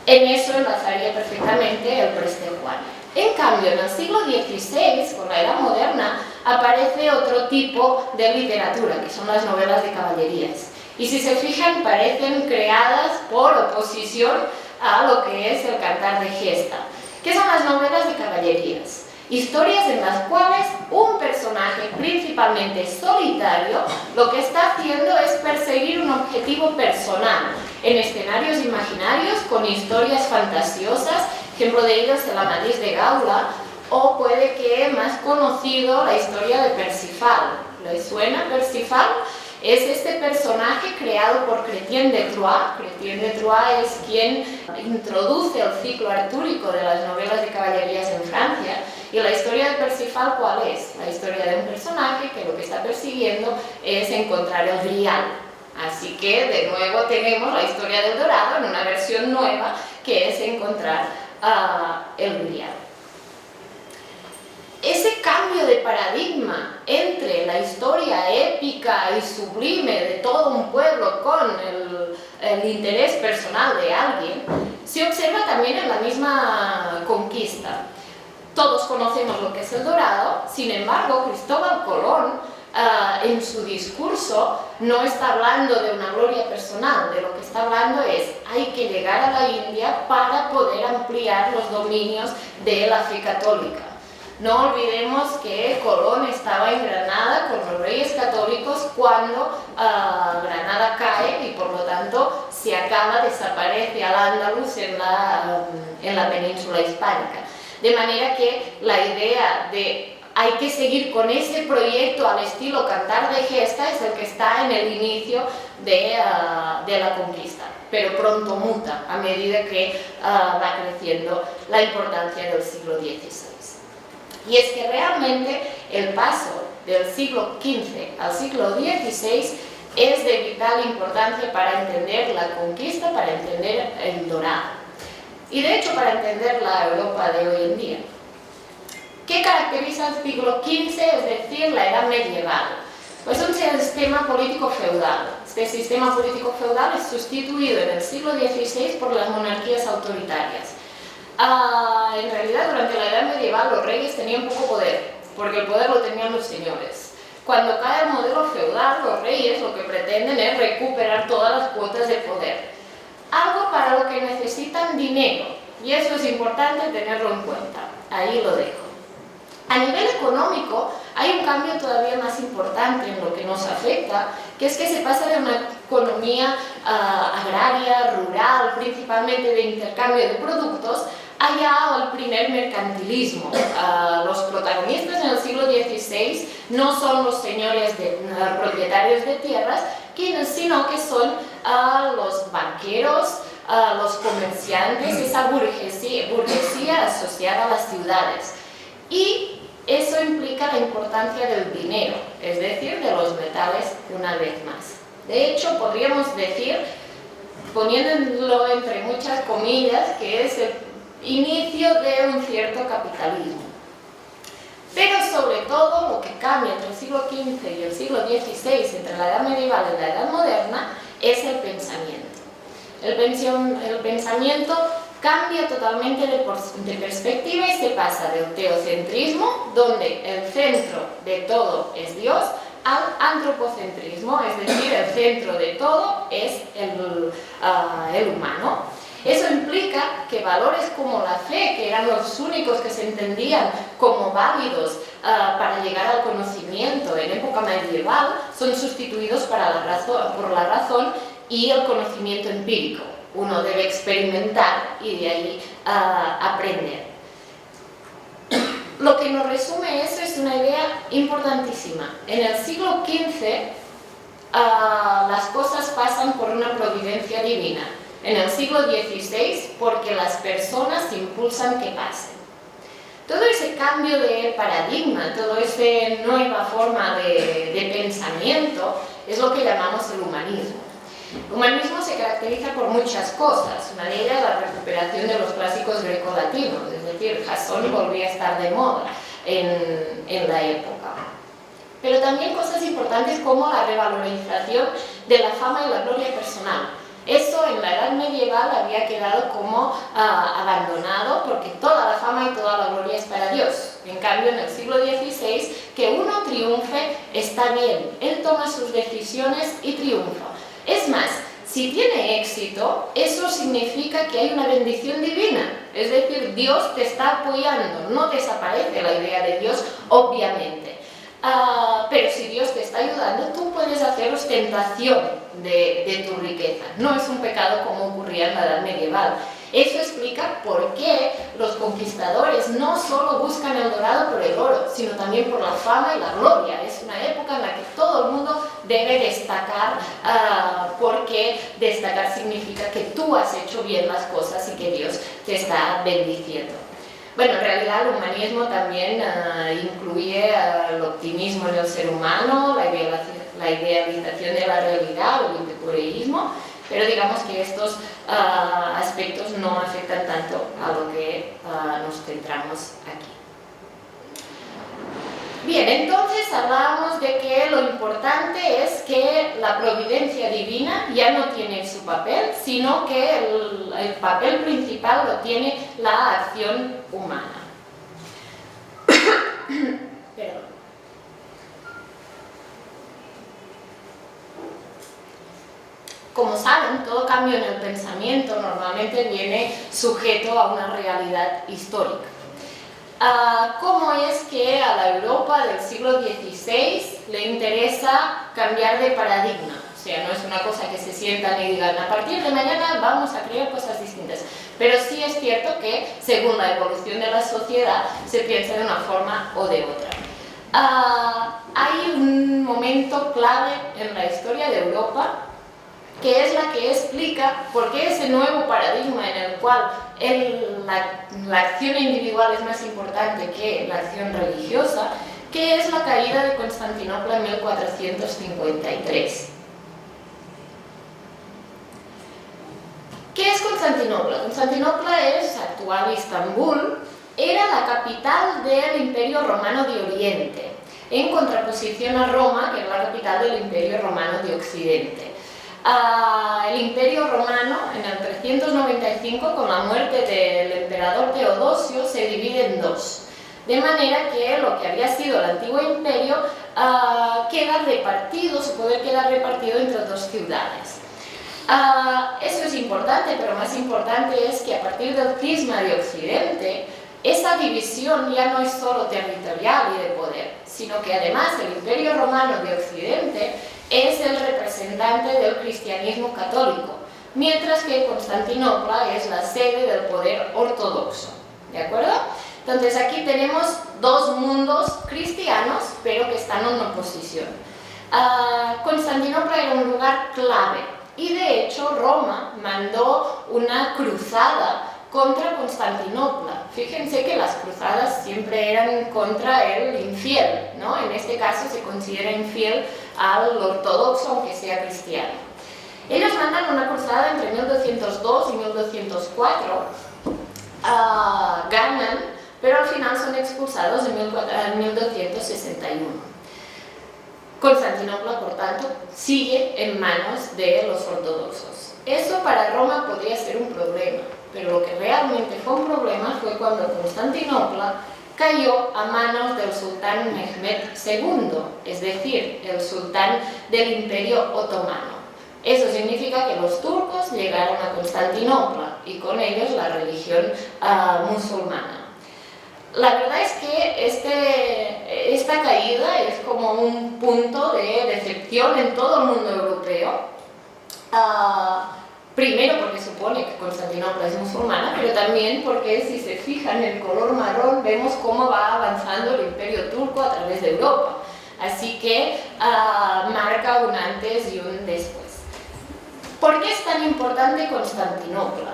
En eso enlazaría perfectamente el Preste Juan. En cambio, en el siglo XVI, con la Edad Moderna, aparece otro tipo de literatura, que son las novelas de caballerías. Y si se fijan, parecen creadas por oposición a lo que es el cantar de gesta. ¿Qué son las novelas de caballerías? Historias en las cuales un personaje principalmente solitario lo que está haciendo es perseguir un objetivo personal en escenarios imaginarios con historias fantasiosas. Ejemplo de ello es el Amadís de Gaula, o puede que más conocido la historia de Persifal. ¿Les suena Persifal? Es este personaje creado por Chrétien de Troyes. Chrétien de Troyes es quien introduce el ciclo artúrico de las novelas de caballerías en Francia. Y la historia de Persifal, ¿cuál es? La historia de un personaje que lo que está persiguiendo es encontrar el Grial. Así que, de nuevo, tenemos la historia del dorado en una versión nueva, que es encontrar el Grial. Ese cambio de paradigma entre la historia épica y sublime de todo un pueblo con el interés personal de alguien se observa también en la misma conquista. Todos conocemos lo que es el dorado, sin embargo, Cristóbal Colón en su discurso no está hablando de una gloria personal, de lo que está hablando es hay que llegar a la India para poder ampliar los dominios de la fe católica. No olvidemos que Colón estaba en Granada con los reyes católicos cuando Granada cae y por lo tanto se acaba, desaparece al-Ándalus en la península hispánica. De manera que la idea de hay que seguir con ese proyecto al estilo Cantar de Gesta es el que está en el inicio de la conquista, pero pronto muta a medida que va creciendo la importancia del siglo XVI. Y es que realmente el paso del siglo XV al siglo XVI es de vital importancia para entender la conquista, para entender el Dorado y de hecho para entender la Europa de hoy en día. ¿Qué caracteriza el siglo XV, es decir, la Edad Medieval? Pues un sistema político feudal. Este sistema político feudal es sustituido en el siglo XVI por las monarquías autoritarias. En realidad, durante la Edad Medieval los reyes tenían poco poder, porque el poder lo tenían los señores. Cuando cae el modelo feudal, los reyes lo que pretenden es recuperar todas las cuotas de poder. Algo para lo que necesitan dinero, y eso es importante tenerlo en cuenta. Ahí lo dejo. A nivel económico, hay un cambio todavía más importante en lo que nos afecta, que es que se pasa de una economía agraria, rural, principalmente de intercambio de productos, allá al primer mercantilismo. Los protagonistas en el siglo XVI no son los señores propietarios de tierras, sino que son los banqueros, los comerciantes, esa burguesía asociada a las ciudades. Y eso implica la importancia del dinero, es decir, de los metales una vez más. De hecho, podríamos decir, poniéndolo entre muchas comillas, que es el inicio de un cierto capitalismo. Pero sobre todo lo que cambia entre el siglo XV y el siglo XVI, entre la Edad Medieval y la Edad Moderna, es el pensamiento. El pensamiento cambia totalmente de perspectiva y se pasa del teocentrismo, donde el centro de todo es Dios, al antropocentrismo, es decir, el centro de todo es el humano. Eso implica que valores como la fe, que eran los únicos que se entendían como válidos para llegar al conocimiento en época medieval, son sustituidos por la razón y el conocimiento empírico. Uno debe experimentar y de ahí aprender. Lo que nos resume eso es una idea importantísima. En el siglo XV las cosas pasan por una providencia divina. En el siglo XVI porque las personas impulsan que pasen. Todo ese cambio de paradigma, toda esa nueva forma de pensamiento es lo que llamamos el humanismo. El humanismo se caracteriza por muchas cosas, una de ellas la recuperación de los clásicos grecolatinos, es decir, Jasón volvía a estar de moda en la época. Pero también cosas importantes como la revalorización de la fama y la gloria personal. Eso en la Edad Medieval había quedado como abandonado porque toda la fama y toda la gloria es para Dios. En cambio, en el siglo XVI, que uno triunfe está bien, él toma sus decisiones y triunfa. Es más, si tiene éxito, eso significa que hay una bendición divina, es decir, Dios te está apoyando, no desaparece la idea de Dios, obviamente. Pero si Dios te está ayudando, tú puedes hacer ostentación de tu riqueza. No es un pecado como ocurría en la Edad Medieval. Eso explica por qué los conquistadores no solo buscan el dorado por el oro, sino también por la fama y la gloria. Es una época en la que todo el mundo debe destacar, porque destacar significa que tú has hecho bien las cosas y que Dios te está bendiciendo. Bueno, en realidad el humanismo también incluye el optimismo en el ser humano, la idealización de la realidad o el epicureísmo, pero digamos que estos aspectos no afectan tanto a lo que nos centramos aquí. Bien, entonces hablábamos de que lo importante es que la providencia divina ya no tiene su papel, sino que el papel principal lo tiene la acción humana. Perdón. como saben, todo cambio en el pensamiento normalmente viene sujeto a una realidad histórica. ¿Cómo es que a la Europa del siglo XVI le interesa cambiar de paradigma? O sea, no es una cosa que se sientan y digan, a partir de mañana vamos a crear cosas distintas. Pero sí es cierto que, según la evolución de la sociedad, se piensa de una forma o de otra. Hay un momento clave en la historia de Europa, que es la que explica por qué ese nuevo paradigma en el cual la acción individual es más importante que la acción religiosa, que es la caída de Constantinopla en 1453. ¿Qué es Constantinopla? Constantinopla es actual Istambul, era la capital del Imperio Romano de Oriente, en contraposición a Roma, que era la capital del Imperio Romano de Occidente. El Imperio Romano, en el 395, con la muerte del emperador Teodosio, se divide en dos. De manera que lo que había sido el antiguo imperio queda repartido, su poder queda repartido entre dos ciudades. Eso es importante, pero más importante es que a partir del cisma de Occidente, esa división ya no es solo territorial y de poder, sino que además el Imperio Romano de Occidente es el representante del cristianismo católico, mientras que Constantinopla es la sede del poder ortodoxo. ¿De acuerdo? Entonces aquí tenemos dos mundos cristianos, pero que están en oposición. Constantinopla era un lugar clave y de hecho Roma mandó una cruzada contra Constantinopla. Fíjense que las cruzadas siempre eran contra el infiel, ¿no? En este caso se considera infiel al ortodoxo, aunque sea cristiano. Ellos mandan una cruzada entre 1202 y 1204, ganan, pero al final son expulsados en 1261. Constantinopla, por tanto, sigue en manos de los ortodoxos. Eso para Roma podría ser un problema, pero lo que realmente fue un problema fue cuando Constantinopla cayó a manos del sultán Mehmed II, es decir, el sultán del Imperio Otomano. Eso significa que los turcos llegaron a Constantinopla y con ellos la religión musulmana. La verdad es que esta caída es como un punto de decepción en todo el mundo europeo. Primero porque supone que Constantinopla es musulmana, pero también porque si se fijan en el color marrón vemos cómo va avanzando el imperio turco a través de Europa. Así que marca un antes y un después. ¿Por qué es tan importante Constantinopla?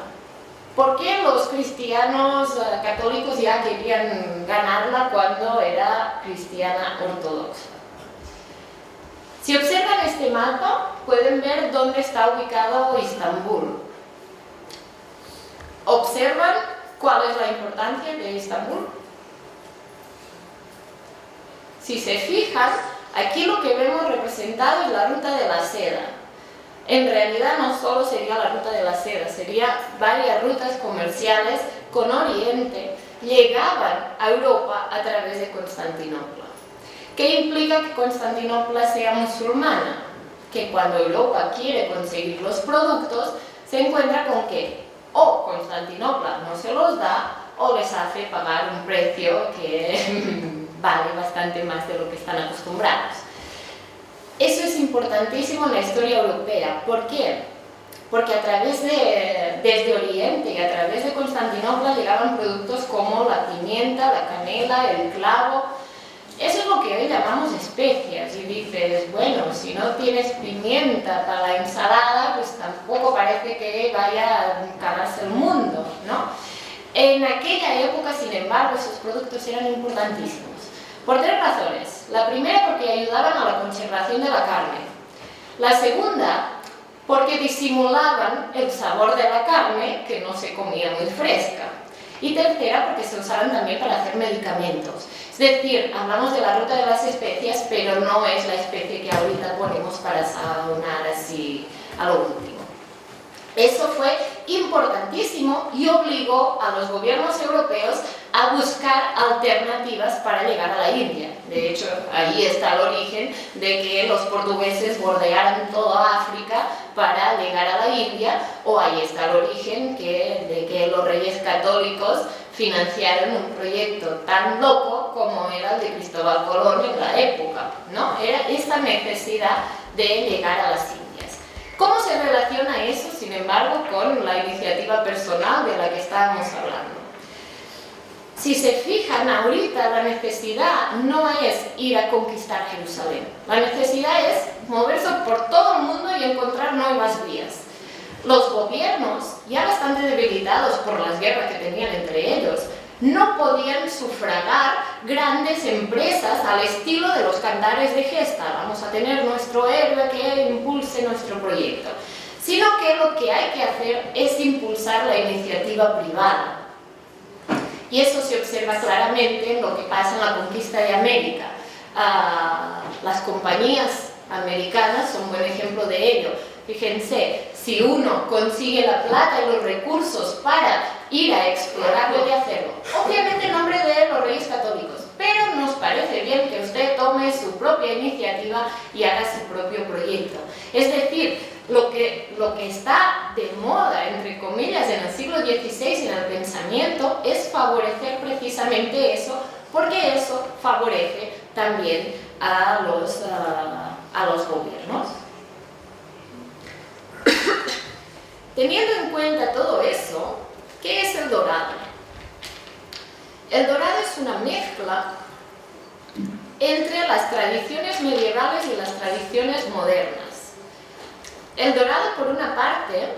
¿Por qué los cristianos católicos ya querían ganarla cuando era cristiana ortodoxa? Si observan este mapa, pueden ver dónde está ubicado Istambul. ¿Observan cuál es la importancia de Istambul? Si se fijan, aquí lo que vemos representado es la ruta de la seda. En realidad no solo sería la ruta de la seda, sería varias rutas comerciales con Oriente, llegaban a Europa a través de Constantinopla. ¿Qué implica que Constantinopla sea musulmana? Que cuando Europa quiere conseguir los productos, se encuentra con que o Constantinopla no se los da o les hace pagar un precio que vale bastante más de lo que están acostumbrados. Eso es importantísimo en la historia europea. ¿Por qué? Porque desde Oriente y a través de Constantinopla llegaban productos como la pimienta, la canela, el clavo. Eso es lo que hoy llamamos especias, y dices, bueno, si no tienes pimienta para la ensalada, pues tampoco parece que vaya a acabarse el mundo, ¿no? En aquella época, sin embargo, esos productos eran importantísimos, por tres razones. La primera, porque ayudaban a la conservación de la carne. La segunda, porque disimulaban el sabor de la carne, que no se comía muy fresca. Y tercera, porque se usaban también para hacer medicamentos. Es decir, hablamos de la ruta de las especias, pero no es la especie que ahorita ponemos para sazonar así a lo último. Eso fue importantísimo y obligó a los gobiernos europeos a buscar alternativas para llegar a la India. De hecho, ahí está el origen de que los portugueses bordearan toda África para llegar a la India, o ahí está el origen de que los reyes católicos financiaron un proyecto tan loco como era el de Cristóbal Colón en la época, ¿no? Era esta necesidad de llegar a las Indias. ¿Cómo se relaciona eso, sin embargo, con la iniciativa personal de la que estábamos hablando? Si se fijan, ahorita la necesidad no es ir a conquistar Jerusalén. La necesidad es moverse por todo el mundo y encontrar nuevas vías. Los gobiernos, ya bastante debilitados por las guerras que tenían entre ellos, no podían sufragar grandes empresas al estilo de los Cantares de Gesta. Vamos a tener nuestro héroe que impulse nuestro proyecto. Sino que lo que hay que hacer es impulsar la iniciativa privada. Y eso se observa claramente en lo que pasa en la conquista de América. Las compañías americanas son un buen ejemplo de ello. Fíjense, si uno consigue la plata y los recursos para ir a explorar, puede hacerlo. Obviamente en nombre de los reyes católicos, pero nos parece bien que usted tome su propia iniciativa y haga su propio proyecto. Es decir, lo que está de moda, entre comillas, en el siglo XVI en el pensamiento es favorecer precisamente eso, porque eso favorece también a los gobiernos. Teniendo en cuenta todo eso, ¿qué es el dorado? El dorado es una mezcla entre las tradiciones medievales y las tradiciones modernas. El dorado, por una parte,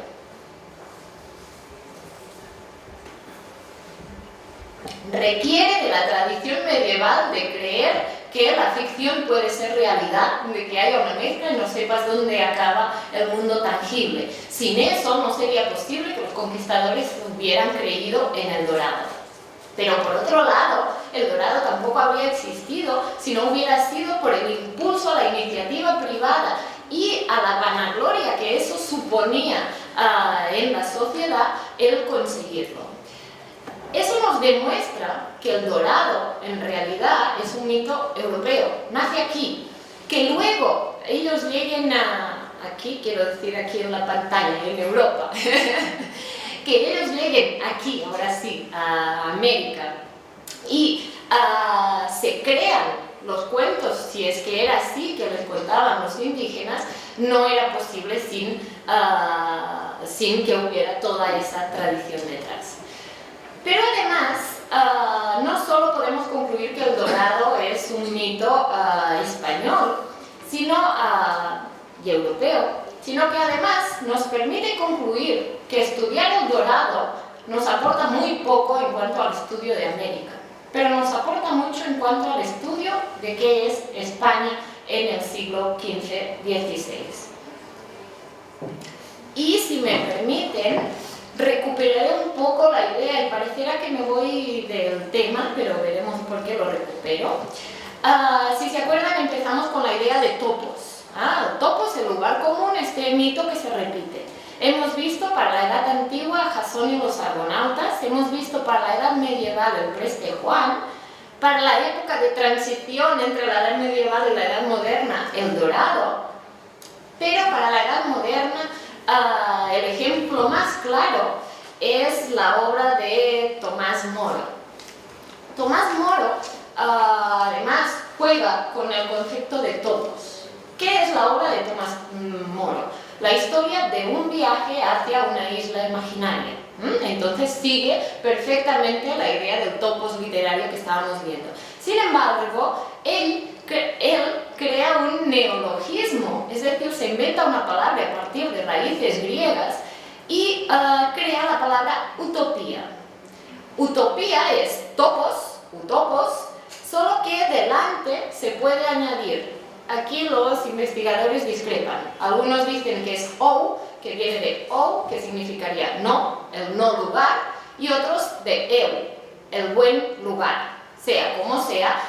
requiere de la tradición medieval de creer que la ficción puede ser realidad, de que haya una mezcla y no sepas dónde acaba el mundo tangible. Sin eso no sería posible que los conquistadores hubieran creído en el dorado. Pero por otro lado, el dorado tampoco habría existido si no hubiera sido por el impulso a la iniciativa privada y a la vanagloria que eso suponía en la sociedad el conseguirlo. Eso nos demuestra que el dorado en realidad es un mito europeo, nace aquí, que luego ellos lleguen aquí, quiero decir aquí en la pantalla, en Europa, que ellos lleguen aquí, ahora sí, a América, y se crean los cuentos, si es que era así que les contaban los indígenas, no era posible sin que hubiera toda esa tradición detrás. Pero además, no solo podemos concluir que el dorado es un mito español, y europeo, sino que además nos permite concluir que estudiar el dorado nos aporta muy poco en cuanto al estudio de América, pero nos aporta mucho en cuanto al estudio de qué es España en el siglo XV-XVI. Y si me permiten, recuperaré un poco la idea, y pareciera que me voy del tema, pero veremos por qué lo recupero. Si se acuerdan, empezamos con la idea de topos. Topos, el lugar común, este mito que se repite. Hemos visto para la Edad Antigua a Jasón y los Argonautas, hemos visto para la Edad Medieval el Preste Juan, para la época de transición entre la Edad Medieval y la Edad Moderna, el Dorado, pero para la Edad Moderna el ejemplo más claro es la obra de Tomás Moro. Tomás Moro además juega con el concepto de topos. ¿Qué es la obra de Tomás Moro? La historia de un viaje hacia una isla imaginaria. Entonces sigue perfectamente la idea del topos literario que estábamos viendo. Sin embargo, él crea un neologismo, es decir, se inventa una palabra a partir de raíces griegas y crea la palabra utopía. Utopía es topos, utopos, solo que delante se puede añadir. Aquí los investigadores discrepan. Algunos dicen que es ou, que viene de ou, que significaría no, el no lugar, y otros de eu, el buen lugar. Sea como sea,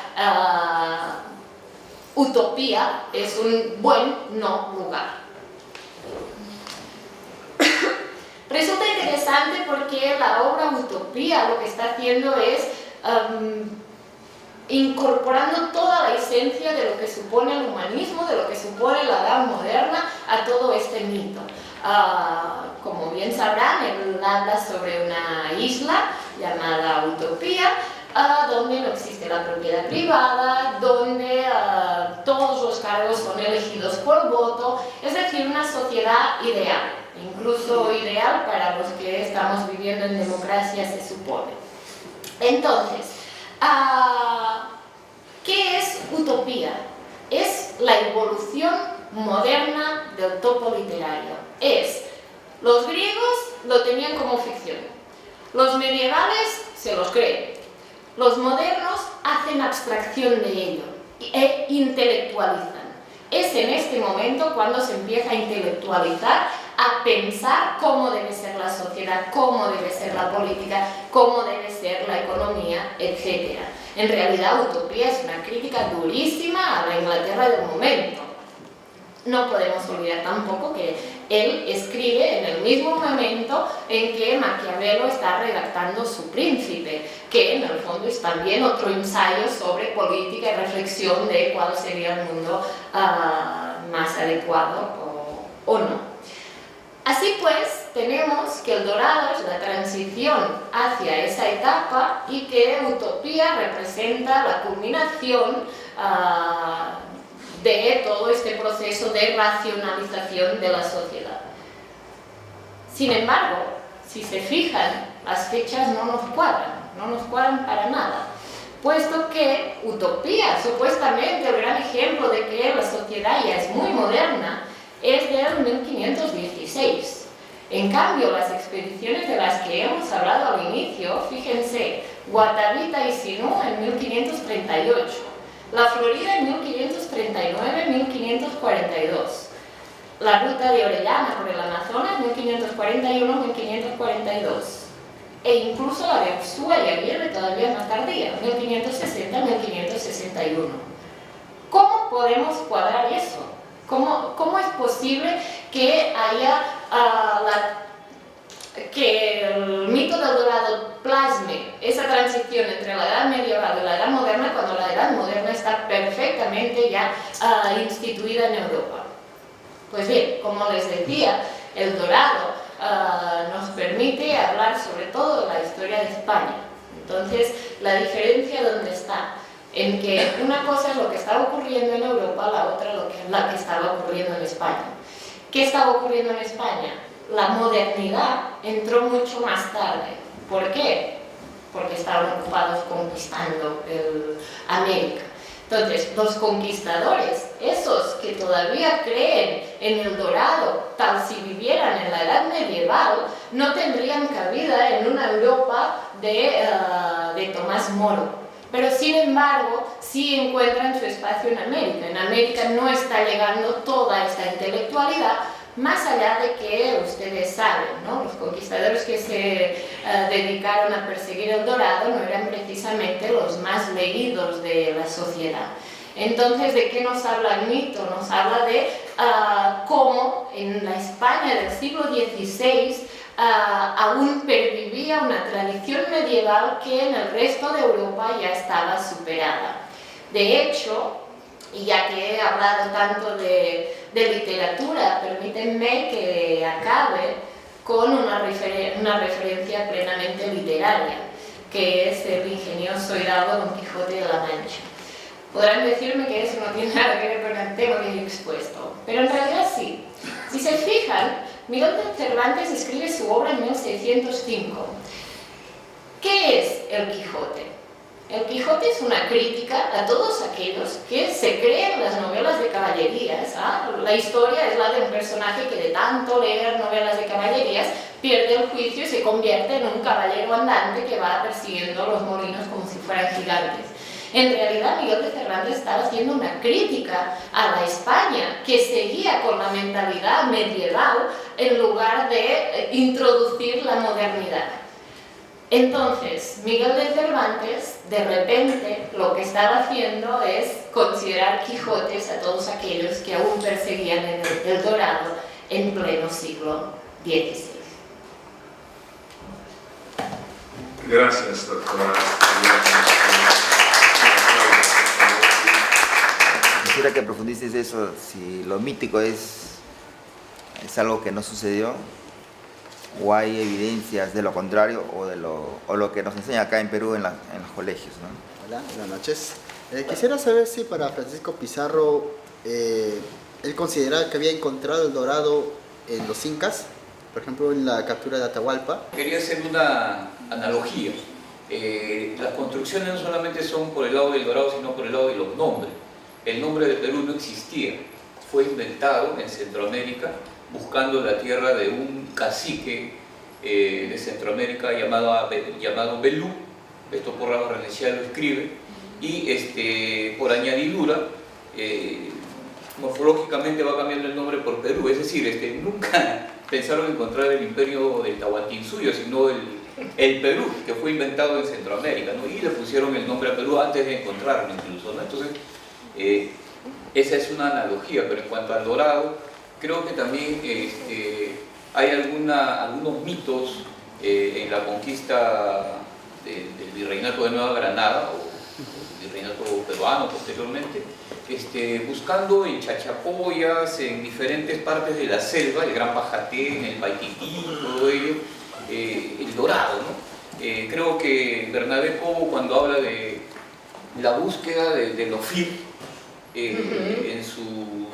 utopía es un buen no lugar. Resulta interesante porque la obra Utopía lo que está haciendo es incorporando toda la esencia de lo que supone el humanismo, de lo que supone la edad moderna a todo este mito. Como bien sabrán, él habla sobre una isla llamada Utopía, donde no existe la propiedad privada, donde todos los cargos son elegidos por voto, es decir, una sociedad ideal, incluso ideal para los que estamos viviendo en democracia, se supone. Entonces, ¿qué es utopía? Es la evolución moderna del topo literario. Los griegos lo tenían como ficción, los medievales se los creen, los modernos hacen abstracción de ello e intelectualizan. Es en este momento cuando se empieza a intelectualizar, a pensar cómo debe ser la sociedad, cómo debe ser la política, cómo debe ser la economía, etc. En realidad, Utopía es una crítica durísima a la Inglaterra del momento. No podemos olvidar tampoco que él escribe en el mismo momento en que Maquiavelo está redactando Su Príncipe, que en el fondo es también otro ensayo sobre política y reflexión de cuál sería el mundo más adecuado o no. Así pues, tenemos que el dorado es la transición hacia esa etapa y que Utopía representa la culminación de todo este proceso de racionalización de la sociedad. Sin embargo, si se fijan, las fechas no nos cuadran para nada, puesto que Utopía, supuestamente el gran ejemplo de que la sociedad ya es muy moderna, es del 1516. En cambio, las expediciones de las que hemos hablado al inicio, fíjense, Guatavita y Sinú en 1538, la Florida en 1539-1542, la ruta de Orellana por el Amazonas 1541-1542, e incluso la de Ursúa y Aguirre todavía más tardía, 1560-1561. ¿Cómo podemos cuadrar eso? ¿Cómo es posible que haya que el mito del dorado plasme esa transición entre la edad medieval y la edad moderna cuando la edad moderna está perfectamente ya instituida en Europa? Pues bien, como les decía, el dorado nos permite hablar sobre todo de la historia de España. Entonces, la diferencia dónde está, en que una cosa es lo que estaba ocurriendo en Europa, la otra la que estaba ocurriendo en España. ¿Qué estaba ocurriendo en España? La modernidad entró mucho más tarde. ¿Por qué? Porque estaban ocupados conquistando América. Entonces, los conquistadores, esos que todavía creen en el dorado, tal si vivieran en la edad medieval, no tendrían cabida en una Europa de Tomás Moro. Pero sin embargo, sí encuentran su espacio en América. En América no está llegando toda esta intelectualidad, más allá de que ustedes saben, ¿no? Los conquistadores que se dedicaron a perseguir el dorado no eran precisamente los más leídos de la sociedad. Entonces, ¿de qué nos habla el mito? Nos habla de cómo en la España del siglo XVI aún pervivía una tradición medieval que en el resto de Europa ya estaba superada. De hecho, y ya que he hablado tanto de literatura, permítanme que acabe con una referencia plenamente literaria, que es el ingenioso hidalgo Don Quijote de la Mancha. Podrán decirme que eso no tiene nada que ver con el tema que he expuesto, pero en realidad sí. Si se fijan, Miguel de Cervantes escribe su obra en 1605. ¿Qué es el Quijote? El Quijote es una crítica a todos aquellos que se creen las novelas de caballerías. La historia es la de un personaje que de tanto leer novelas de caballerías pierde el juicio y se convierte en un caballero andante que va persiguiendo los molinos como si fueran gigantes. En realidad, Miguel de Cervantes estaba haciendo una crítica a la España que seguía con la mentalidad medieval en lugar de introducir la modernidad. Entonces, Miguel de Cervantes, de repente, lo que estaba haciendo es considerar Quijotes a todos aquellos que aún perseguían el dorado en pleno siglo XVI. Gracias, doctora. Quisiera que profundices eso, si lo mítico es algo que no sucedió, o hay evidencias de lo contrario, o lo que nos enseña acá en Perú en los colegios, ¿no? Hola, buenas noches. Quisiera saber si para Francisco Pizarro, él consideraba que había encontrado el dorado en los incas, por ejemplo en la captura de Atahualpa. Quería hacer una analogía. Las construcciones no solamente son por el lado del dorado, sino por el lado de los nombres. El nombre de Perú no existía, fue inventado en Centroamérica buscando la tierra de un cacique de Centroamérica llamado Belú. Esto Porras Barrenechea lo escribe, y por añadidura morfológicamente va cambiando el nombre por Perú, es decir, nunca pensaron encontrar el imperio del Tahuantinsuyo, sino el Perú, que fue inventado en Centroamérica, ¿no? Y le pusieron el nombre a Perú antes de encontrarlo incluso, ¿no? Entonces, esa es una analogía, pero en cuanto al dorado, creo que también hay algunos mitos en la conquista del virreinato de Nueva Granada, o el virreinato peruano posteriormente, buscando en Chachapoyas, en diferentes partes de la selva, el Gran Pajatén, el Paitití, todo ello, el dorado, ¿no? Creo que Bernabé Cobo, cuando habla de la búsqueda del Ofir, en su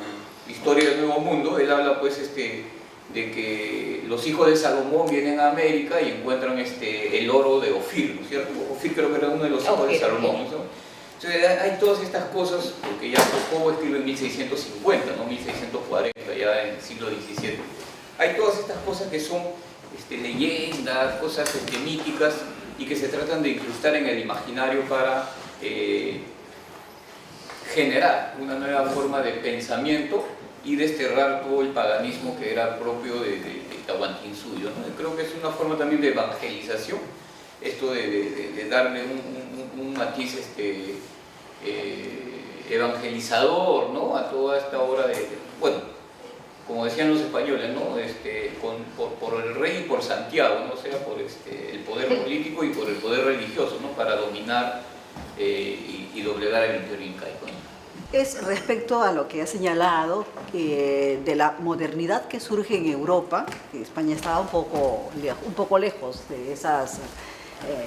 Historia del Nuevo Mundo, él habla pues de que los hijos de Salomón vienen a América y encuentran el oro de Ofir, ¿no es cierto? Ofir creo que era uno de los hijos de Salomón, ¿no? Entonces hay todas estas cosas, porque ya Cobo escribe en 1650, no 1640, ya en el siglo XVII. Hay todas estas cosas que son leyendas, cosas míticas, y que se tratan de incrustar en el imaginario para generar una nueva forma de pensamiento y desterrar todo el paganismo que era propio de Tahuantinsuyo, ¿no? Creo que es una forma también de evangelización, esto de darle un matiz evangelizador, ¿no? A toda esta obra bueno, como decían los españoles, ¿no? Por el rey y por Santiago, ¿no? O sea, por el poder político y por el poder religioso, ¿no? Para dominar y doblegar el imperio incaico, ¿no? Es respecto a lo que ha señalado de la modernidad que surge en Europa, que España estaba un poco lejos de esas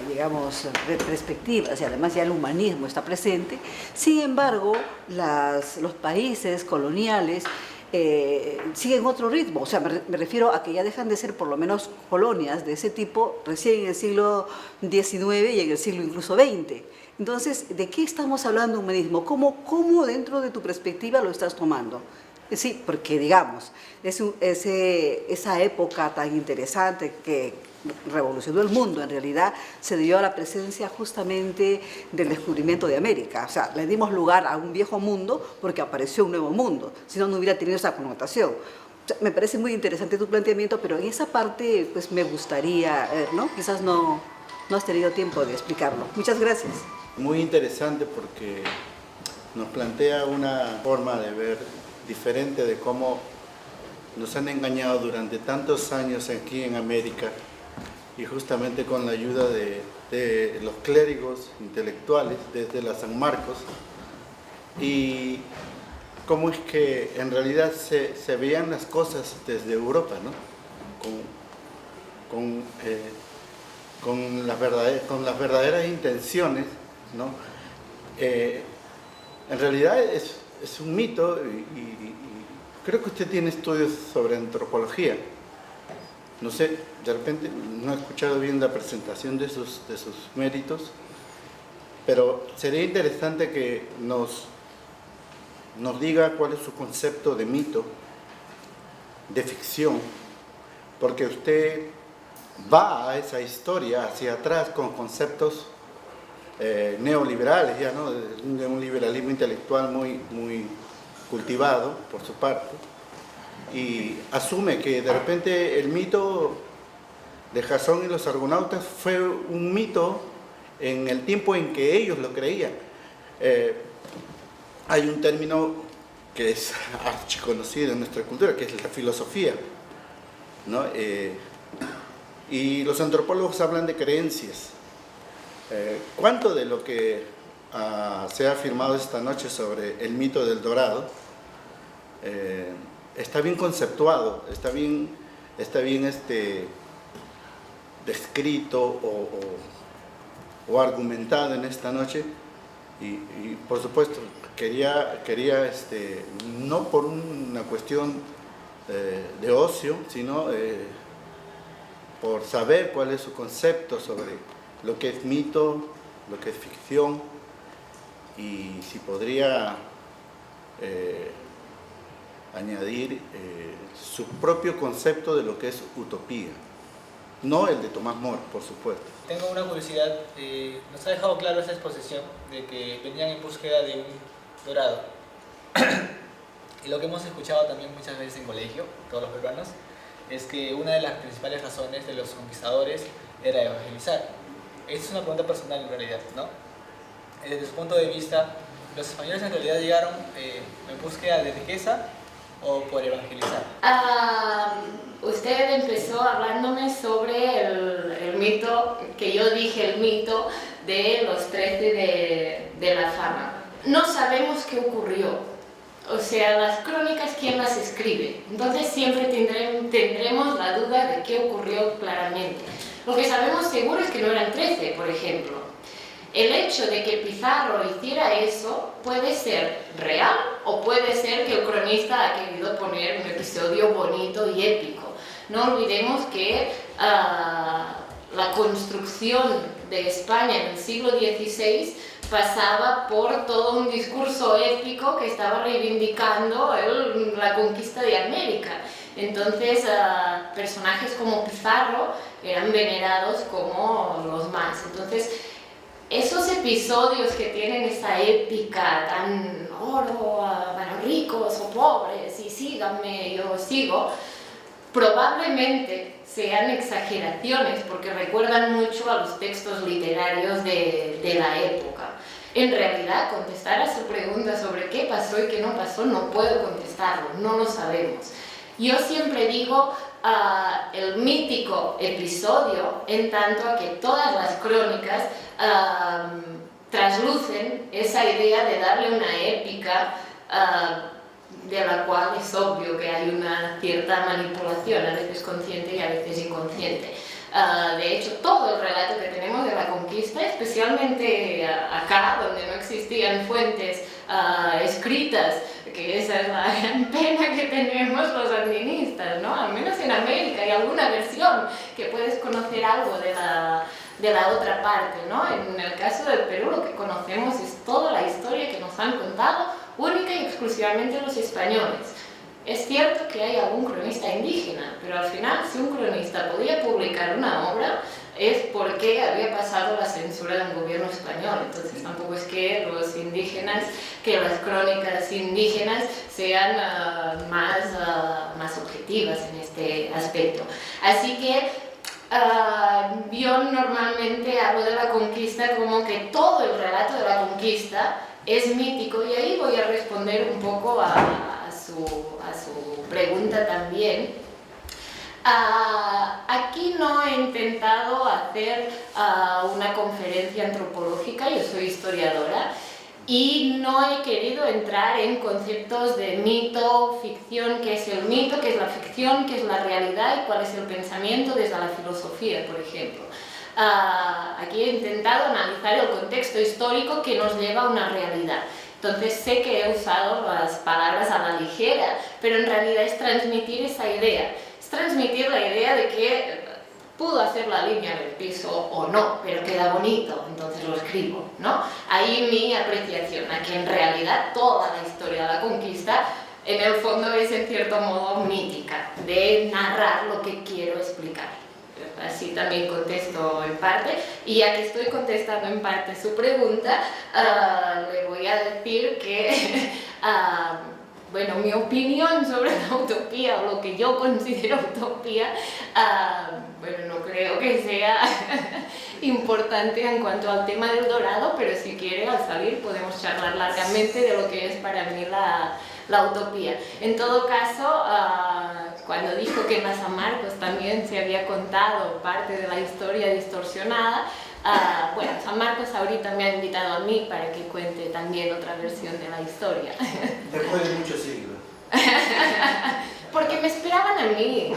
digamos, perspectivas, y además ya el humanismo está presente. Sin embargo, los países coloniales siguen otro ritmo, o sea, me refiero a que ya dejan de ser por lo menos colonias de ese tipo recién en el siglo XIX y en el siglo incluso XX. Entonces, ¿de qué estamos hablando humanismo? ¿Cómo dentro de tu perspectiva lo estás tomando? Sí, porque digamos, esa época tan interesante que revolucionó el mundo, en realidad se dio a la presencia justamente del descubrimiento de América. O sea, le dimos lugar a un viejo mundo porque apareció un nuevo mundo, si no, no hubiera tenido esa connotación. O sea, me parece muy interesante tu planteamiento, pero en esa parte pues me gustaría, ¿no? Quizás no has tenido tiempo de explicarlo. Muchas gracias. Muy interesante porque nos plantea una forma de ver diferente de cómo nos han engañado durante tantos años aquí en América, y justamente con la ayuda de los clérigos intelectuales desde la San Marcos, y cómo es que en realidad se veían las cosas desde Europa, ¿no? Con las verdaderas intenciones, ¿no? En realidad es un mito, y creo que usted tiene estudios sobre antropología. No sé, de repente no he escuchado bien la presentación de sus méritos, pero sería interesante que nos diga cuál es su concepto de mito, de ficción, porque usted va a esa historia hacia atrás con conceptos neoliberales, ya, ¿no? De un liberalismo intelectual muy cultivado por su parte, y asume que de repente el mito de Jasón y los argonautas fue un mito en el tiempo en que ellos lo creían. Hay un término que es archiconocido en nuestra cultura, que es la filosofía, ¿no? Y los antropólogos hablan de creencias, ¿Cuánto de lo que se ha afirmado esta noche sobre el mito del Dorado está bien conceptuado, está bien descrito o argumentado en esta noche? Y por supuesto, quería no por una cuestión de ocio, sino por saber cuál es su concepto sobre lo que es mito, lo que es ficción, y si podría añadir su propio concepto de lo que es utopía, no el de Tomás More, por supuesto. Tengo una curiosidad, nos ha dejado claro esa exposición de que venían en búsqueda de un dorado. Y lo que hemos escuchado también muchas veces en colegio, todos los peruanos, es que una de las principales razones de los conquistadores era evangelizar. Esta es una pregunta personal en realidad, ¿no? Desde su punto de vista, ¿los españoles en realidad llegaron en búsqueda de riqueza o por evangelizar? Usted empezó hablándome sobre el mito, que yo dije el mito de los 13 de la fama. No sabemos qué ocurrió. O sea, las crónicas, ¿quién las escribe? Entonces siempre tendremos la duda de qué ocurrió claramente. Lo que sabemos seguro es que no eran 13, por ejemplo. El hecho de que Pizarro hiciera eso puede ser real o puede ser que el cronista ha querido poner un episodio bonito y épico. No olvidemos que la construcción de España en el siglo XVI pasaba por todo un discurso épico que estaba reivindicando la conquista de América. Entonces, personajes como Pizarro eran venerados como los más. Entonces, esos episodios que tienen esa épica tan bueno, ricos o pobres, y síganme, yo sigo, probablemente sean exageraciones porque recuerdan mucho a los textos literarios de la época. En realidad, contestar a su pregunta sobre qué pasó y qué no pasó, no puedo contestarlo, no lo sabemos. Yo siempre digo el mítico episodio, en tanto a que todas las crónicas traslucen esa idea de darle una épica de la cual es obvio que hay una cierta manipulación, a veces consciente y a veces inconsciente. De hecho, todo el relato que tenemos de la conquista, especialmente acá, donde no existían fuentes escritas, que esa es la gran pena que tenemos los andinistas, ¿no? Al menos en América hay alguna versión que puedes conocer algo de la otra parte, ¿no? En el caso del Perú lo que conocemos es toda la historia que nos han contado única y exclusivamente los españoles. Es cierto que hay algún cronista indígena, pero al final si un cronista podía publicar una obra es porque había pasado la censura del gobierno español. Entonces tampoco es que los indígenas, que las crónicas indígenas sean más objetivas en este aspecto. Así que yo normalmente hablo de la conquista como que todo el relato de la conquista es mítico, y ahí voy a responder un poco a su pregunta también. Aquí no he intentado hacer una conferencia antropológica, yo soy historiadora, y no he querido entrar en conceptos de mito, ficción, qué es el mito, qué es la ficción, qué es la realidad y cuál es el pensamiento desde la filosofía, por ejemplo. Aquí he intentado analizar el contexto histórico que nos lleva a una realidad. Entonces sé que he usado las palabras a la ligera, pero en realidad es transmitir esa idea. Es transmitir la idea de que pudo hacer la línea del piso o no, pero queda bonito, entonces lo escribo, ¿no? Ahí mi apreciación, a que en realidad toda la historia de la conquista en el fondo es en cierto modo mítica, de narrar lo que quiero explicar. Así también contesto en parte, y ya que estoy contestando en parte su pregunta, le voy a decir que bueno, mi opinión sobre la utopía, o lo que yo considero utopía, bueno, no creo que sea importante en cuanto al tema del dorado, pero si quiere, al salir podemos charlar largamente de lo que es para mí la utopía. En todo caso, cuando dijo que en las San Marcos también se había contado parte de la historia distorsionada, bueno, San Marcos ahorita me ha invitado a mí para que cuente también otra versión de la historia. Después de muchos siglos. Porque me esperaban a mí.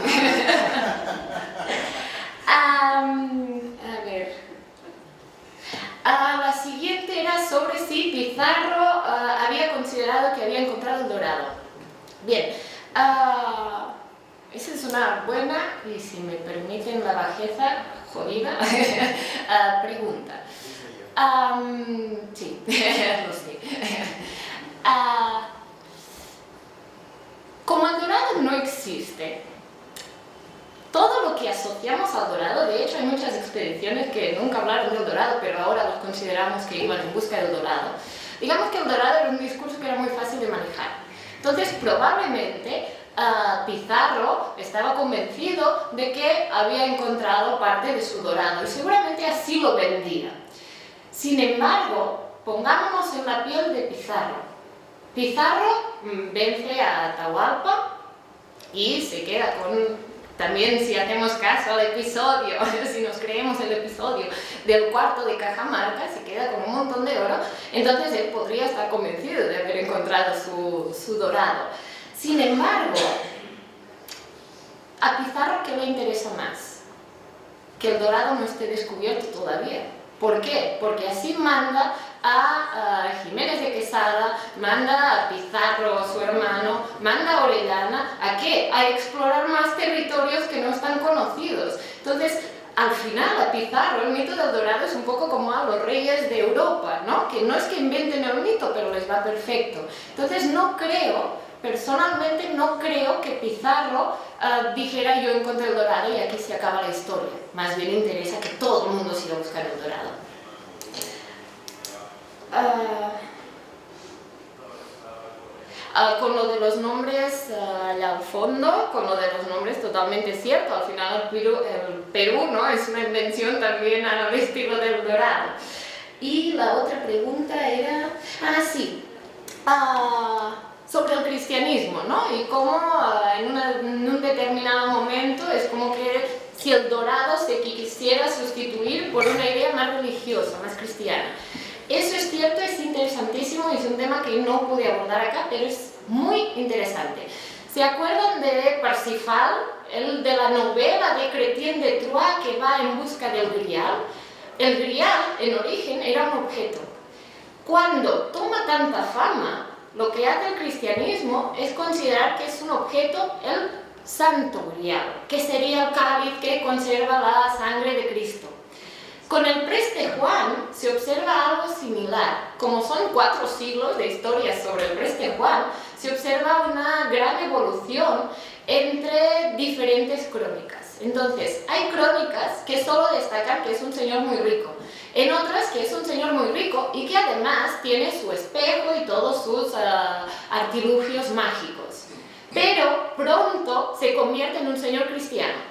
A ver. La siguiente era sobre si Pizarro había considerado que había encontrado el dorado. Bien. Esa es una buena y, si me permiten la bajeza, jodida pregunta. Sí, lo sé. Como el dorado no existe, todo lo que asociamos al dorado, de hecho hay muchas expediciones que nunca hablaron del dorado, pero ahora los consideramos que iban en busca del dorado. Digamos que el dorado era un discurso que era muy fácil de manejar. Entonces, probablemente Pizarro estaba convencido de que había encontrado parte de su dorado y seguramente así lo vendía. Sin embargo, pongámonos en la piel de Pizarro. Pizarro vence a Atahualpa y se queda con, también si hacemos caso al episodio, si nos creemos el episodio del cuarto de Cajamarca, se queda con un montón de oro, entonces él podría estar convencido de haber encontrado su dorado. Sin embargo, a Pizarro, ¿qué le interesa más? Que el dorado no esté descubierto todavía. ¿Por qué? Porque así manda a Jiménez de Quesada, manda a Pizarro, su hermano, manda a Orellana, ¿a qué? A explorar más territorios que no están conocidos. Entonces, al final, a Pizarro, el mito del dorado es un poco como a los reyes de Europa, ¿no? Que no es que inventen el mito, pero les va perfecto. Entonces, no creo, personalmente no creo que Pizarro dijera yo encontré el dorado y aquí se acaba la historia. Más bien interesa que todo el mundo siga a buscar el dorado. Con lo de los nombres allá al fondo, con lo de los nombres totalmente cierto, al final el Perú, ¿no? Es una invención también al estilo del dorado. Y la otra pregunta era, sí, sobre el cristianismo, ¿no? Y cómo en un determinado momento es como que si el dorado se quisiera sustituir por una idea más religiosa, más cristiana. Eso es cierto, es interesantísimo y es un tema que no pude abordar acá, pero es muy interesante. ¿Se acuerdan de Parsifal, el de la novela de Chrétien de Troyes que va en busca del Grial? El Grial, en origen, era un objeto. Cuando toma tanta fama, lo que hace el cristianismo es considerar que es un objeto, el Santo Grial, que sería el cáliz que conserva la sangre de Cristo. Con el Preste Juan se observa algo similar. Como son 4 siglos de historias sobre el Preste Juan, se observa una gran evolución entre diferentes crónicas. Entonces, hay crónicas que solo destacan que es un señor muy rico, en otras que es un señor muy rico y que además tiene su espejo y todos sus artilugios mágicos. Pero pronto se convierte en un señor cristiano.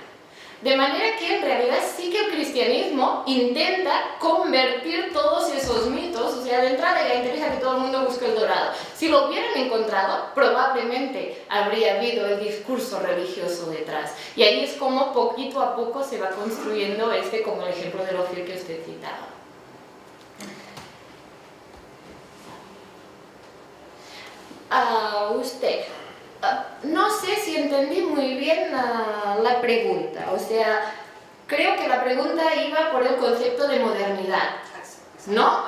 De manera que en realidad sí que el cristianismo intenta convertir todos esos mitos, o sea, de entrada ya interesa que todo el mundo busque el dorado. Si lo hubieran encontrado, probablemente habría habido el discurso religioso detrás. Y ahí es como poquito a poco se va construyendo como el ejemplo de Ophir que usted citaba. Usted. No sé si entendí muy bien la pregunta, o sea, creo que la pregunta iba por el concepto de modernidad, ¿no?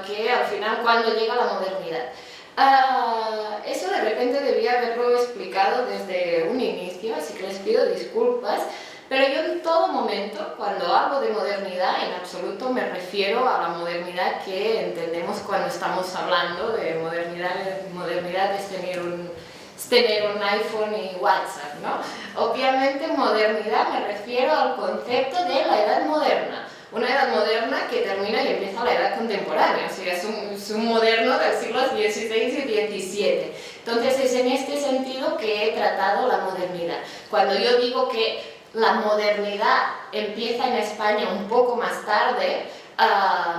Que al final, ¿cuándo llega la modernidad? Eso de repente debía haberlo explicado desde un inicio, así que les pido disculpas, pero yo en todo momento, cuando hablo de modernidad, en absoluto me refiero a la modernidad que entendemos cuando estamos hablando de modernidad. Modernidad es tener un iPhone y WhatsApp, ¿no? Obviamente, modernidad me refiero al concepto de la edad moderna. Una edad moderna que termina y empieza la edad contemporánea, o sea, es un moderno del siglo XVI y XVII. Entonces, es en este sentido que he tratado la modernidad. Cuando yo digo que la modernidad empieza en España un poco más tarde,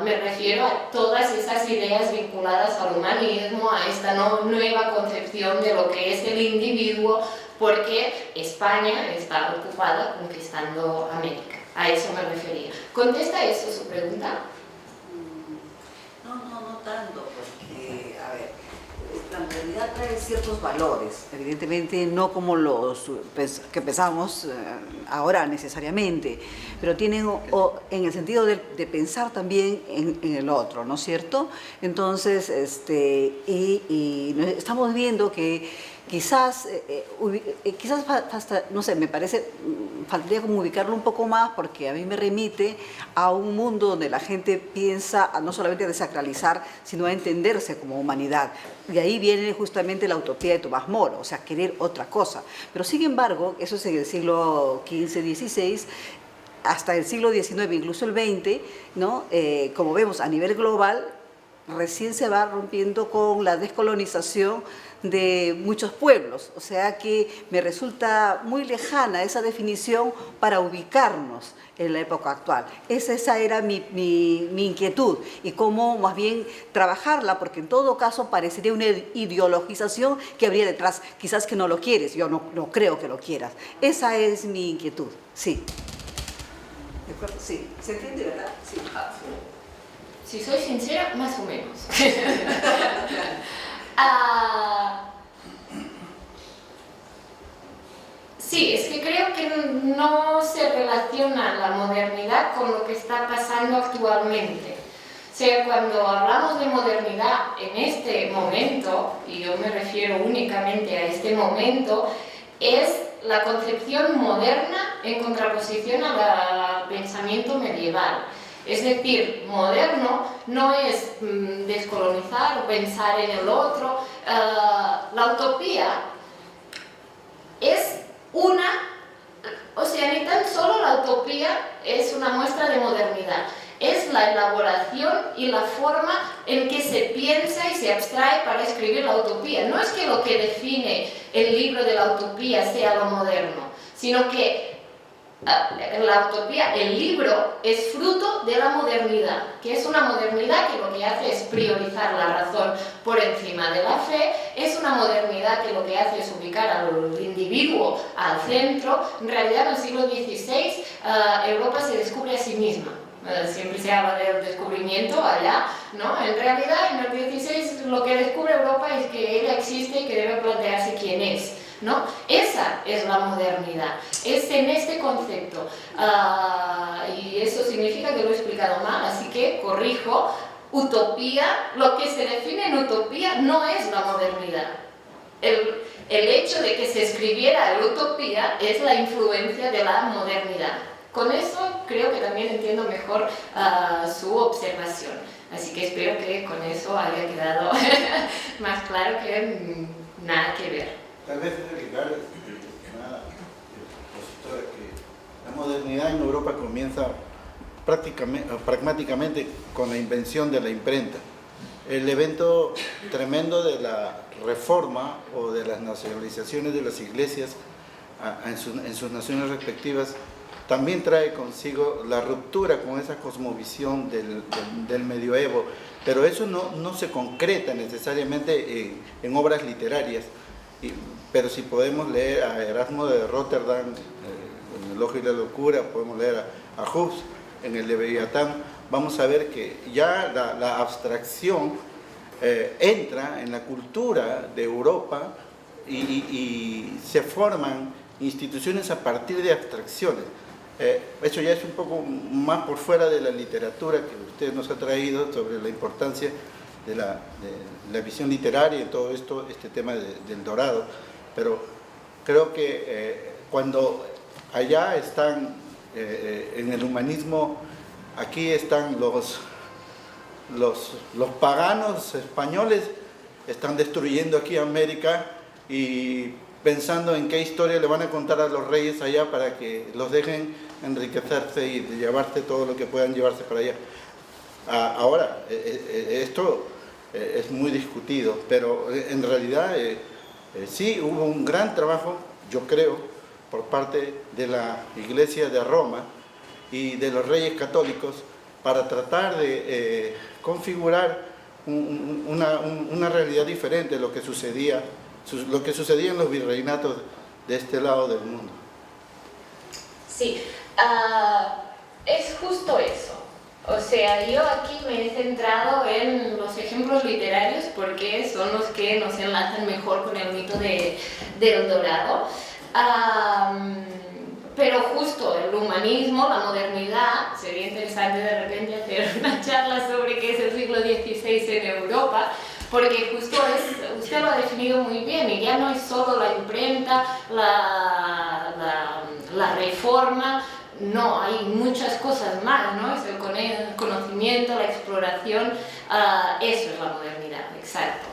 me refiero a todas esas ideas vinculadas al humanismo, a esta nueva concepción de lo que es el individuo, porque España está ocupada conquistando América. A eso me refería. ¿Contesta eso su pregunta? trae ciertos valores, evidentemente no como los que pensamos ahora necesariamente, pero tienen en el sentido de pensar también en el otro, ¿no es cierto? Entonces, estamos viendo que quizás hasta, no sé, me parece, faltaría como ubicarlo un poco más porque a mí me remite a un mundo donde la gente piensa no solamente a desacralizar, sino a entenderse como humanidad. De ahí viene justamente la utopía de Tomás Moro, o sea, querer otra cosa. Pero sin embargo, eso es en el siglo XV, XVI, hasta el siglo XIX, incluso el XX, ¿no? Como vemos a nivel global, recién se va rompiendo con la descolonización de muchos pueblos, o sea que me resulta muy lejana esa definición para ubicarnos en la época actual. Esa era mi inquietud y cómo más bien trabajarla, porque en todo caso parecería una ideologización que habría detrás, quizás que no lo quieres, yo no creo que lo quieras. Esa es mi inquietud, sí. ¿De acuerdo? Sí, ¿se entiende, verdad? Sí. Si soy sincera, más o menos. Sí, es que creo que no se relaciona la modernidad con lo que está pasando actualmente. O sea, cuando hablamos de modernidad en este momento, y yo me refiero únicamente a este momento, es la concepción moderna en contraposición al pensamiento medieval. Es decir, moderno no es descolonizar o pensar en el otro. La utopía es o sea, ni tan solo la utopía es una muestra de modernidad, es la elaboración y la forma en que se piensa y se abstrae para escribir la utopía. No es que lo que define el libro de la utopía sea lo moderno, sino que la utopía, el libro, es fruto de la modernidad, que es una modernidad que lo que hace es priorizar la razón por encima de la fe, es una modernidad que lo que hace es ubicar al individuo al centro. En realidad, en el siglo XVI, Europa se descubre a sí misma. Siempre se habla del descubrimiento allá, ¿no? En realidad, en el XVI lo que descubre Europa es que ella existe y que debe plantearse quién es, ¿no? Esa es la modernidad, es en este concepto. Y eso significa que lo he explicado mal, así que corrijo. Utopía, lo que se define en utopía no es la modernidad. El hecho de que se escribiera la utopía es la influencia de la modernidad. Con eso creo que también entiendo mejor su observación. Así que espero que con eso haya quedado más claro que nada que ver. Tal vez es agregar que la modernidad en Europa comienza pragmáticamente con la invención de la imprenta. El evento tremendo de la reforma o de las nacionalizaciones de las iglesias en sus naciones respectivas también trae consigo la ruptura con esa cosmovisión del medioevo, pero eso no se concreta necesariamente en obras literarias, pero si podemos leer a Erasmo de Rotterdam en El Elogio y la Locura, podemos leer a Hobbes en el Leviatán, vamos a ver que ya la abstracción entra en la cultura de Europa y se forman instituciones a partir de abstracciones. Eso ya es un poco más por fuera de la literatura que usted nos ha traído sobre la importancia de la visión literaria y todo esto, este tema del Dorado, pero creo que cuando allá están en el humanismo, aquí están los paganos españoles, están destruyendo aquí América y pensando en qué historia le van a contar a los reyes allá para que los dejen enriquecerse y llevarse todo lo que puedan llevarse para allá. Ahora, esto es muy discutido, pero en realidad sí hubo un gran trabajo, yo creo, por parte de la Iglesia de Roma y de los reyes católicos para tratar de configurar una realidad diferente de lo que sucedía en los virreinatos de este lado del mundo. Sí, es justo eso. O sea, yo aquí me he centrado en los ejemplos títulos literarios porque son los que nos enlazan mejor con el mito del dorado. Pero justo el humanismo, la modernidad, sería interesante de repente hacer una charla sobre qué es el siglo XVI en Europa, porque justo usted lo ha definido muy bien, y ya no es solo la imprenta, la reforma, no, hay muchas cosas más, ¿no? Es el conocimiento, la exploración, eso es la modernidad, exacto.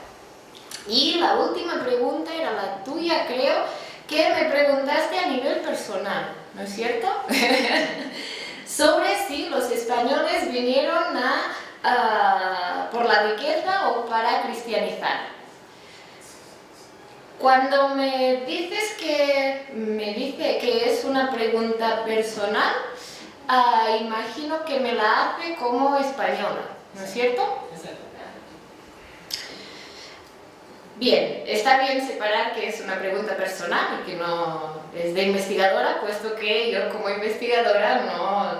Y la última pregunta era la tuya, creo, que me preguntaste a nivel personal, ¿no es cierto? Sobre si los españoles vinieron por la riqueza o para cristianizar. Cuando me dice que es una pregunta personal, imagino que me la hace como española, ¿no es cierto? Bien, está bien separar que es una pregunta personal y que no es de investigadora, puesto que yo como investigadora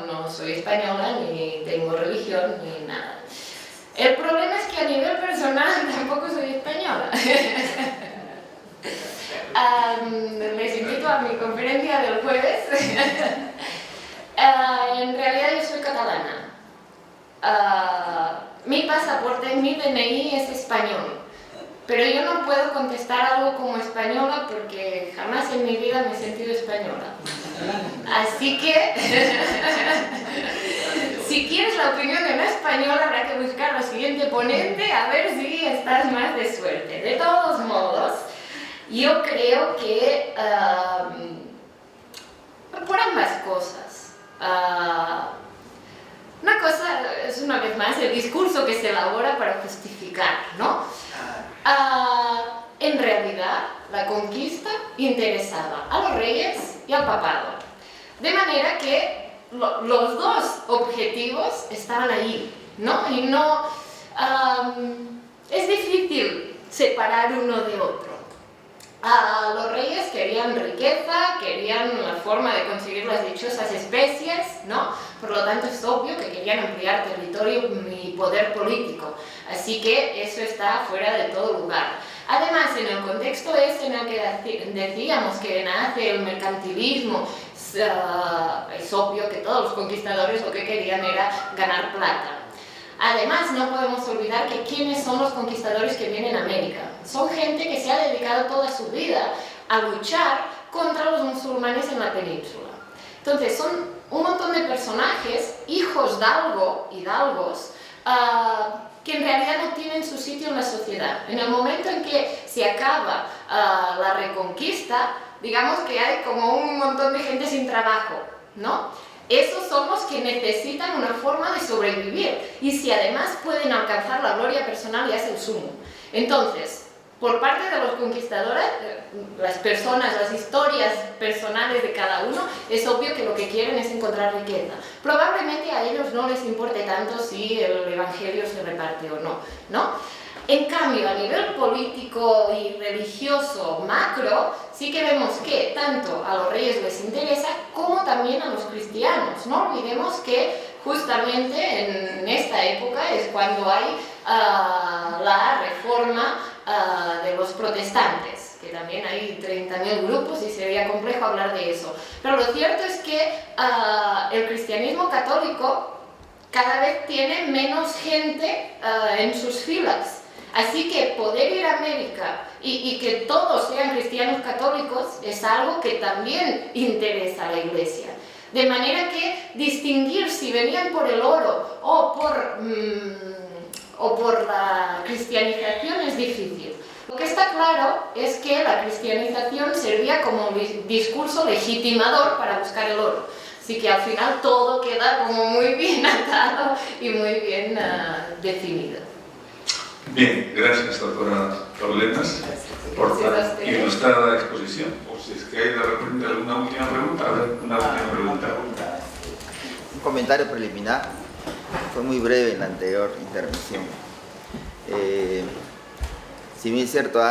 no soy española, ni tengo religión, ni nada. El problema es que a nivel personal tampoco soy española. Les invito a mi conferencia del jueves. En realidad yo soy catalana. Mi pasaporte, mi DNI es español. Pero yo no puedo contestar algo como española porque jamás en mi vida me he sentido española. Así que, si quieres la opinión de una española, habrá que buscar al siguiente ponente a ver si estás más de suerte. De todos modos, yo creo que por ambas cosas. Una cosa es, una vez más, el discurso que se elabora para justificar, ¿no? En realidad, la conquista interesaba a los reyes y al papado. De manera que los dos objetivos estaban allí, ¿no? Y no... es difícil separar uno de otro. Los reyes querían riqueza, querían la forma de conseguir las dichosas especies, ¿no? Por lo tanto es obvio que querían ampliar territorio y poder político, así que eso está fuera de todo lugar. Además, en el contexto en el que decíamos que nace el mercantilismo, es obvio que todos los conquistadores lo que querían era ganar plata. Además, no podemos olvidar que quiénes son los conquistadores que vienen a América. Son gente que se ha dedicado toda su vida a luchar contra los musulmanes en la península. Entonces, son un montón de personajes, hijos de hidalgos, que en realidad no tienen su sitio en la sociedad. En el momento en que se acaba la reconquista, digamos que hay como un montón de gente sin trabajo, ¿no? Esos son los que necesitan una forma de sobrevivir, y si además pueden alcanzar la gloria personal, ya es el sumo. Entonces, por parte de los conquistadores, las personas, las historias personales de cada uno, es obvio que lo que quieren es encontrar riqueza. Probablemente a ellos no les importe tanto si el evangelio se reparte o no, ¿no? En cambio, a nivel político y religioso macro, sí que vemos que tanto a los reyes les interesa como también a los cristianos. No olvidemos que justamente en esta época es cuando hay la reforma de los protestantes, que también hay 30.000 grupos y sería complejo hablar de eso. Pero lo cierto es que el cristianismo católico cada vez tiene menos gente en sus filas. Así que poder ir a América y que todos sean cristianos católicos es algo que también interesa a la Iglesia. De manera que distinguir si venían por el oro o por la cristianización es difícil. Lo que está claro es que la cristianización servía como discurso legitimador para buscar el oro. Así que al final todo queda como muy bien atado y muy bien definido. Bien, gracias, doctora Torletas, por la ilustrada exposición. O si es que hay de repente alguna última pregunta. A ver, una última pregunta. Un comentario preliminar. Fue muy breve en la anterior intervención. Si bien es cierto,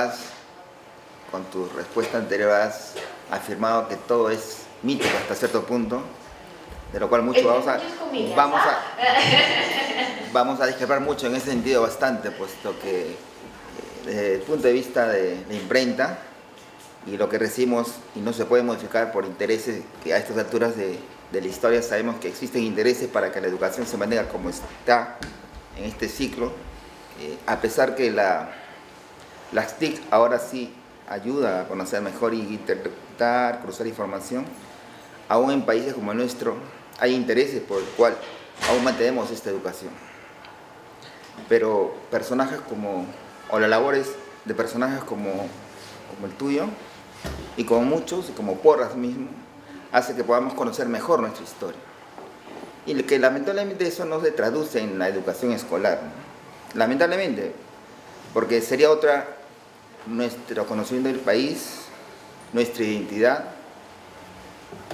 con tu respuesta anterior has afirmado que todo es mítico hasta cierto punto, de lo cual mucho vamos vamos a discrepar mucho en ese sentido bastante, puesto que desde el punto de vista de la imprenta y lo que recibimos y no se puede modificar por intereses que a estas alturas de la historia sabemos que existen intereses para que la educación se mantenga como está en este ciclo, a pesar que las TIC ahora sí ayuda a conocer mejor y interpretar, cruzar información, aún en países como el nuestro hay intereses por el cual aún mantenemos esta educación. Pero personajes o las labores de personajes como el tuyo, y como muchos, y como Porras mismo, hace que podamos conocer mejor nuestra historia. Y que lamentablemente eso no se traduce en la educación escolar, ¿no? Lamentablemente, porque sería otra nuestro conocimiento del país, nuestra identidad,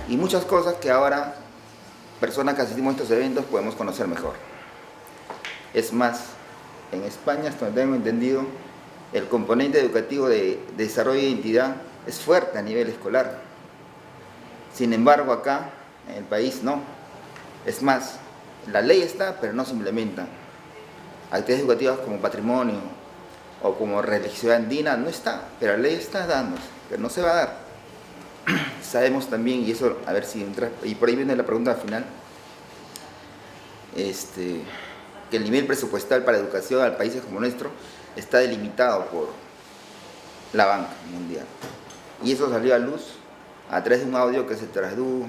y muchas cosas que ahora, personas que asistimos a estos eventos, podemos conocer mejor. Es más, en España, hasta donde tengo entendido, el componente educativo de desarrollo de identidad es fuerte a nivel escolar. Sin embargo, acá, en el país, no. Es más, la ley está, pero no se implementa. Actividades educativas como patrimonio o como religiosidad andina no está, pero la ley está dándose, pero no se va a dar. Sabemos también, y eso, a ver si entra, y por ahí viene la pregunta final, que el nivel presupuestal para educación a países como nuestro está delimitado por la banca mundial. Y eso salió a luz a través de un audio que se tradujo,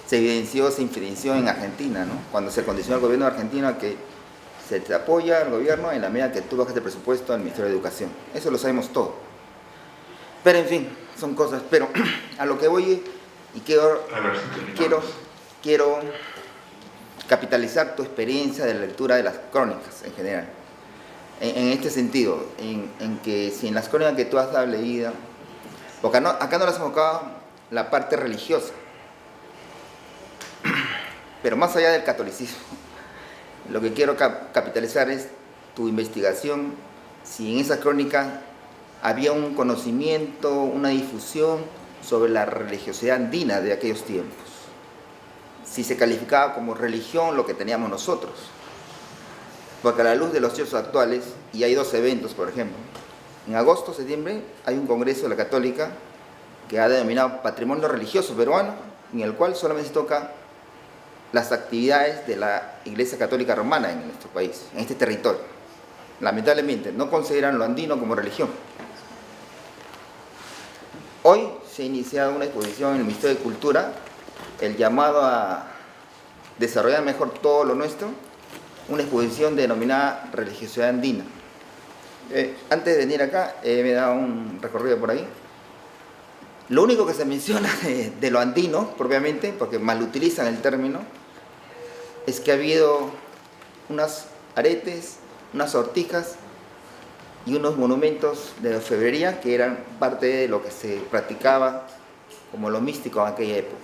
se evidenció en Argentina, ¿no? Cuando se condicionó al gobierno argentino a que se te apoya al gobierno en la medida que tú bajas el presupuesto al Ministerio de Educación. Eso lo sabemos todo. Pero en fin, son cosas. Pero a lo que voy y quiero capitalizar tu experiencia de lectura de las crónicas en general. En este sentido, en que si en las crónicas que tú has leído, porque acá no las hemos enfocado la parte religiosa, pero más allá del catolicismo, lo que quiero capitalizar es tu investigación, si en esa crónica había un conocimiento, una difusión sobre la religiosidad andina de aquellos tiempos, si se calificaba como religión lo que teníamos nosotros, porque a la luz de los hechos actuales, y hay dos eventos, por ejemplo, en agosto, septiembre, hay un congreso de la Católica que ha denominado Patrimonio Religioso Peruano, en el cual solamente se toca las actividades de la Iglesia Católica Romana en nuestro país, en este territorio. Lamentablemente, no consideran lo andino como religión. Hoy se ha iniciado una exposición en el Ministerio de Cultura, el llamado a desarrollar mejor todo lo nuestro, una exposición denominada Religiosidad Andina. Antes de venir acá, me he dado un recorrido por ahí. Lo único que se menciona de lo andino, propiamente, porque mal utilizan el término, es que ha habido unas aretes, unas sortijas y unos monumentos de orfebrería que eran parte de lo que se practicaba como lo místico en aquella época.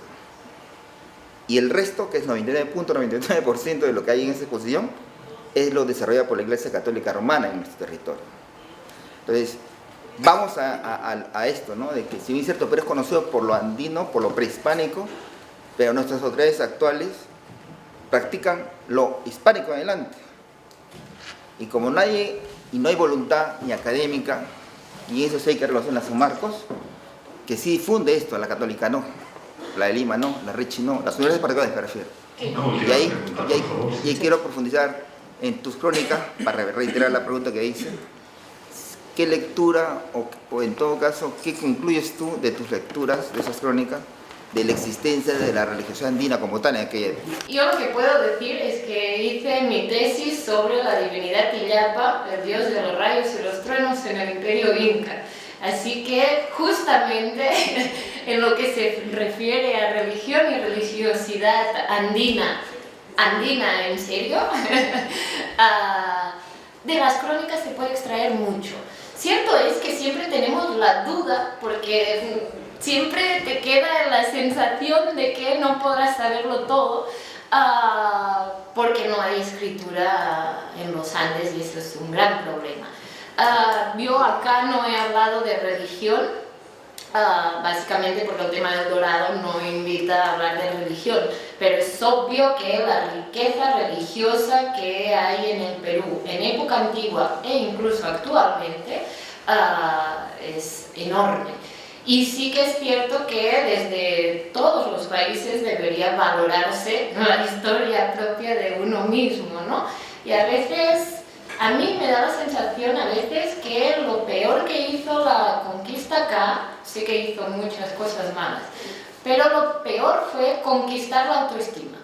Y el resto, que es 99.99% de lo que hay en esa exposición, es lo desarrollado por la Iglesia Católica Romana en nuestro territorio. Entonces, vamos a esto, ¿no? De que si bien es cierto, pero es conocido por lo andino, por lo prehispánico, pero nuestras autoridades actuales practican lo hispánico en adelante. Y como no hay voluntad ni académica, y eso sí hay que relacionar a San Marcos, que sí difunde esto, la católica no, la de Lima no, la Richie no, las universidades particulares me refiero. Y ahí quiero profundizar en tus crónicas, para reiterar la pregunta que hice. ¿Qué lectura, o en todo caso, qué concluyes tú de tus lecturas, de esas crónicas, de la existencia de la religiosidad andina como tal en aquella época? Yo lo que puedo decir es que hice mi tesis sobre la divinidad Tillapa, el dios de los rayos y los truenos en el Imperio Inca. Así que justamente en lo que se refiere a religión y religiosidad andina en serio, de las crónicas se puede extraer mucho. Cierto es que siempre tenemos la duda, porque siempre te queda la sensación de que no podrás saberlo todo, porque no hay escritura en los Andes y eso es un gran problema. Yo acá no he hablado de religión, básicamente porque el tema del dorado no invita a hablar de religión, pero es obvio que la riqueza religiosa que hay en el Perú en época antigua e incluso actualmente es enorme. Y sí que es cierto que desde todos los países debería valorarse la historia propia de uno mismo, ¿no? Y a veces, a mí me da la sensación a veces que lo peor que hizo la conquista acá, sí que hizo muchas cosas malas, pero lo peor fue conquistar la autoestima.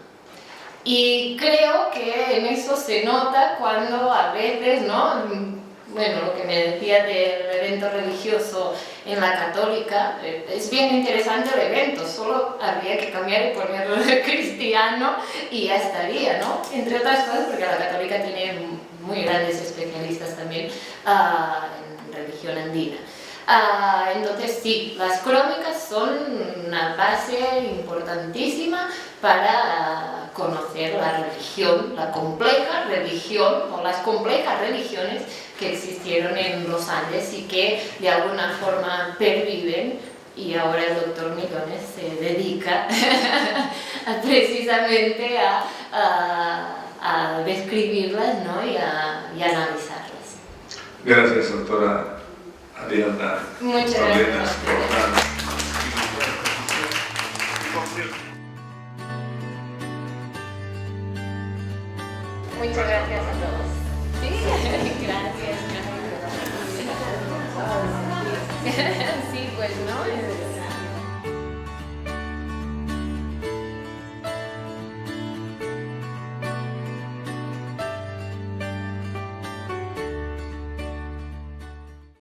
Y creo que en eso se nota cuando a veces, ¿no? Bueno, lo que me decía del evento religioso en la católica, es bien interesante el evento, solo habría que cambiar y ponerlo de cristiano y ya estaría, ¿no? Entre otras cosas porque la católica tiene muy grandes especialistas también en religión andina. Entonces sí, las crónicas son una base importantísima para conocer la religión, la compleja religión o las complejas religiones que existieron en los Andes y que de alguna forma perviven, y ahora el doctor Millones se dedica precisamente a describirlas, ¿no? y analizarlas. Gracias, doctora Ariadna. Muchas gracias. Muchas gracias a todos.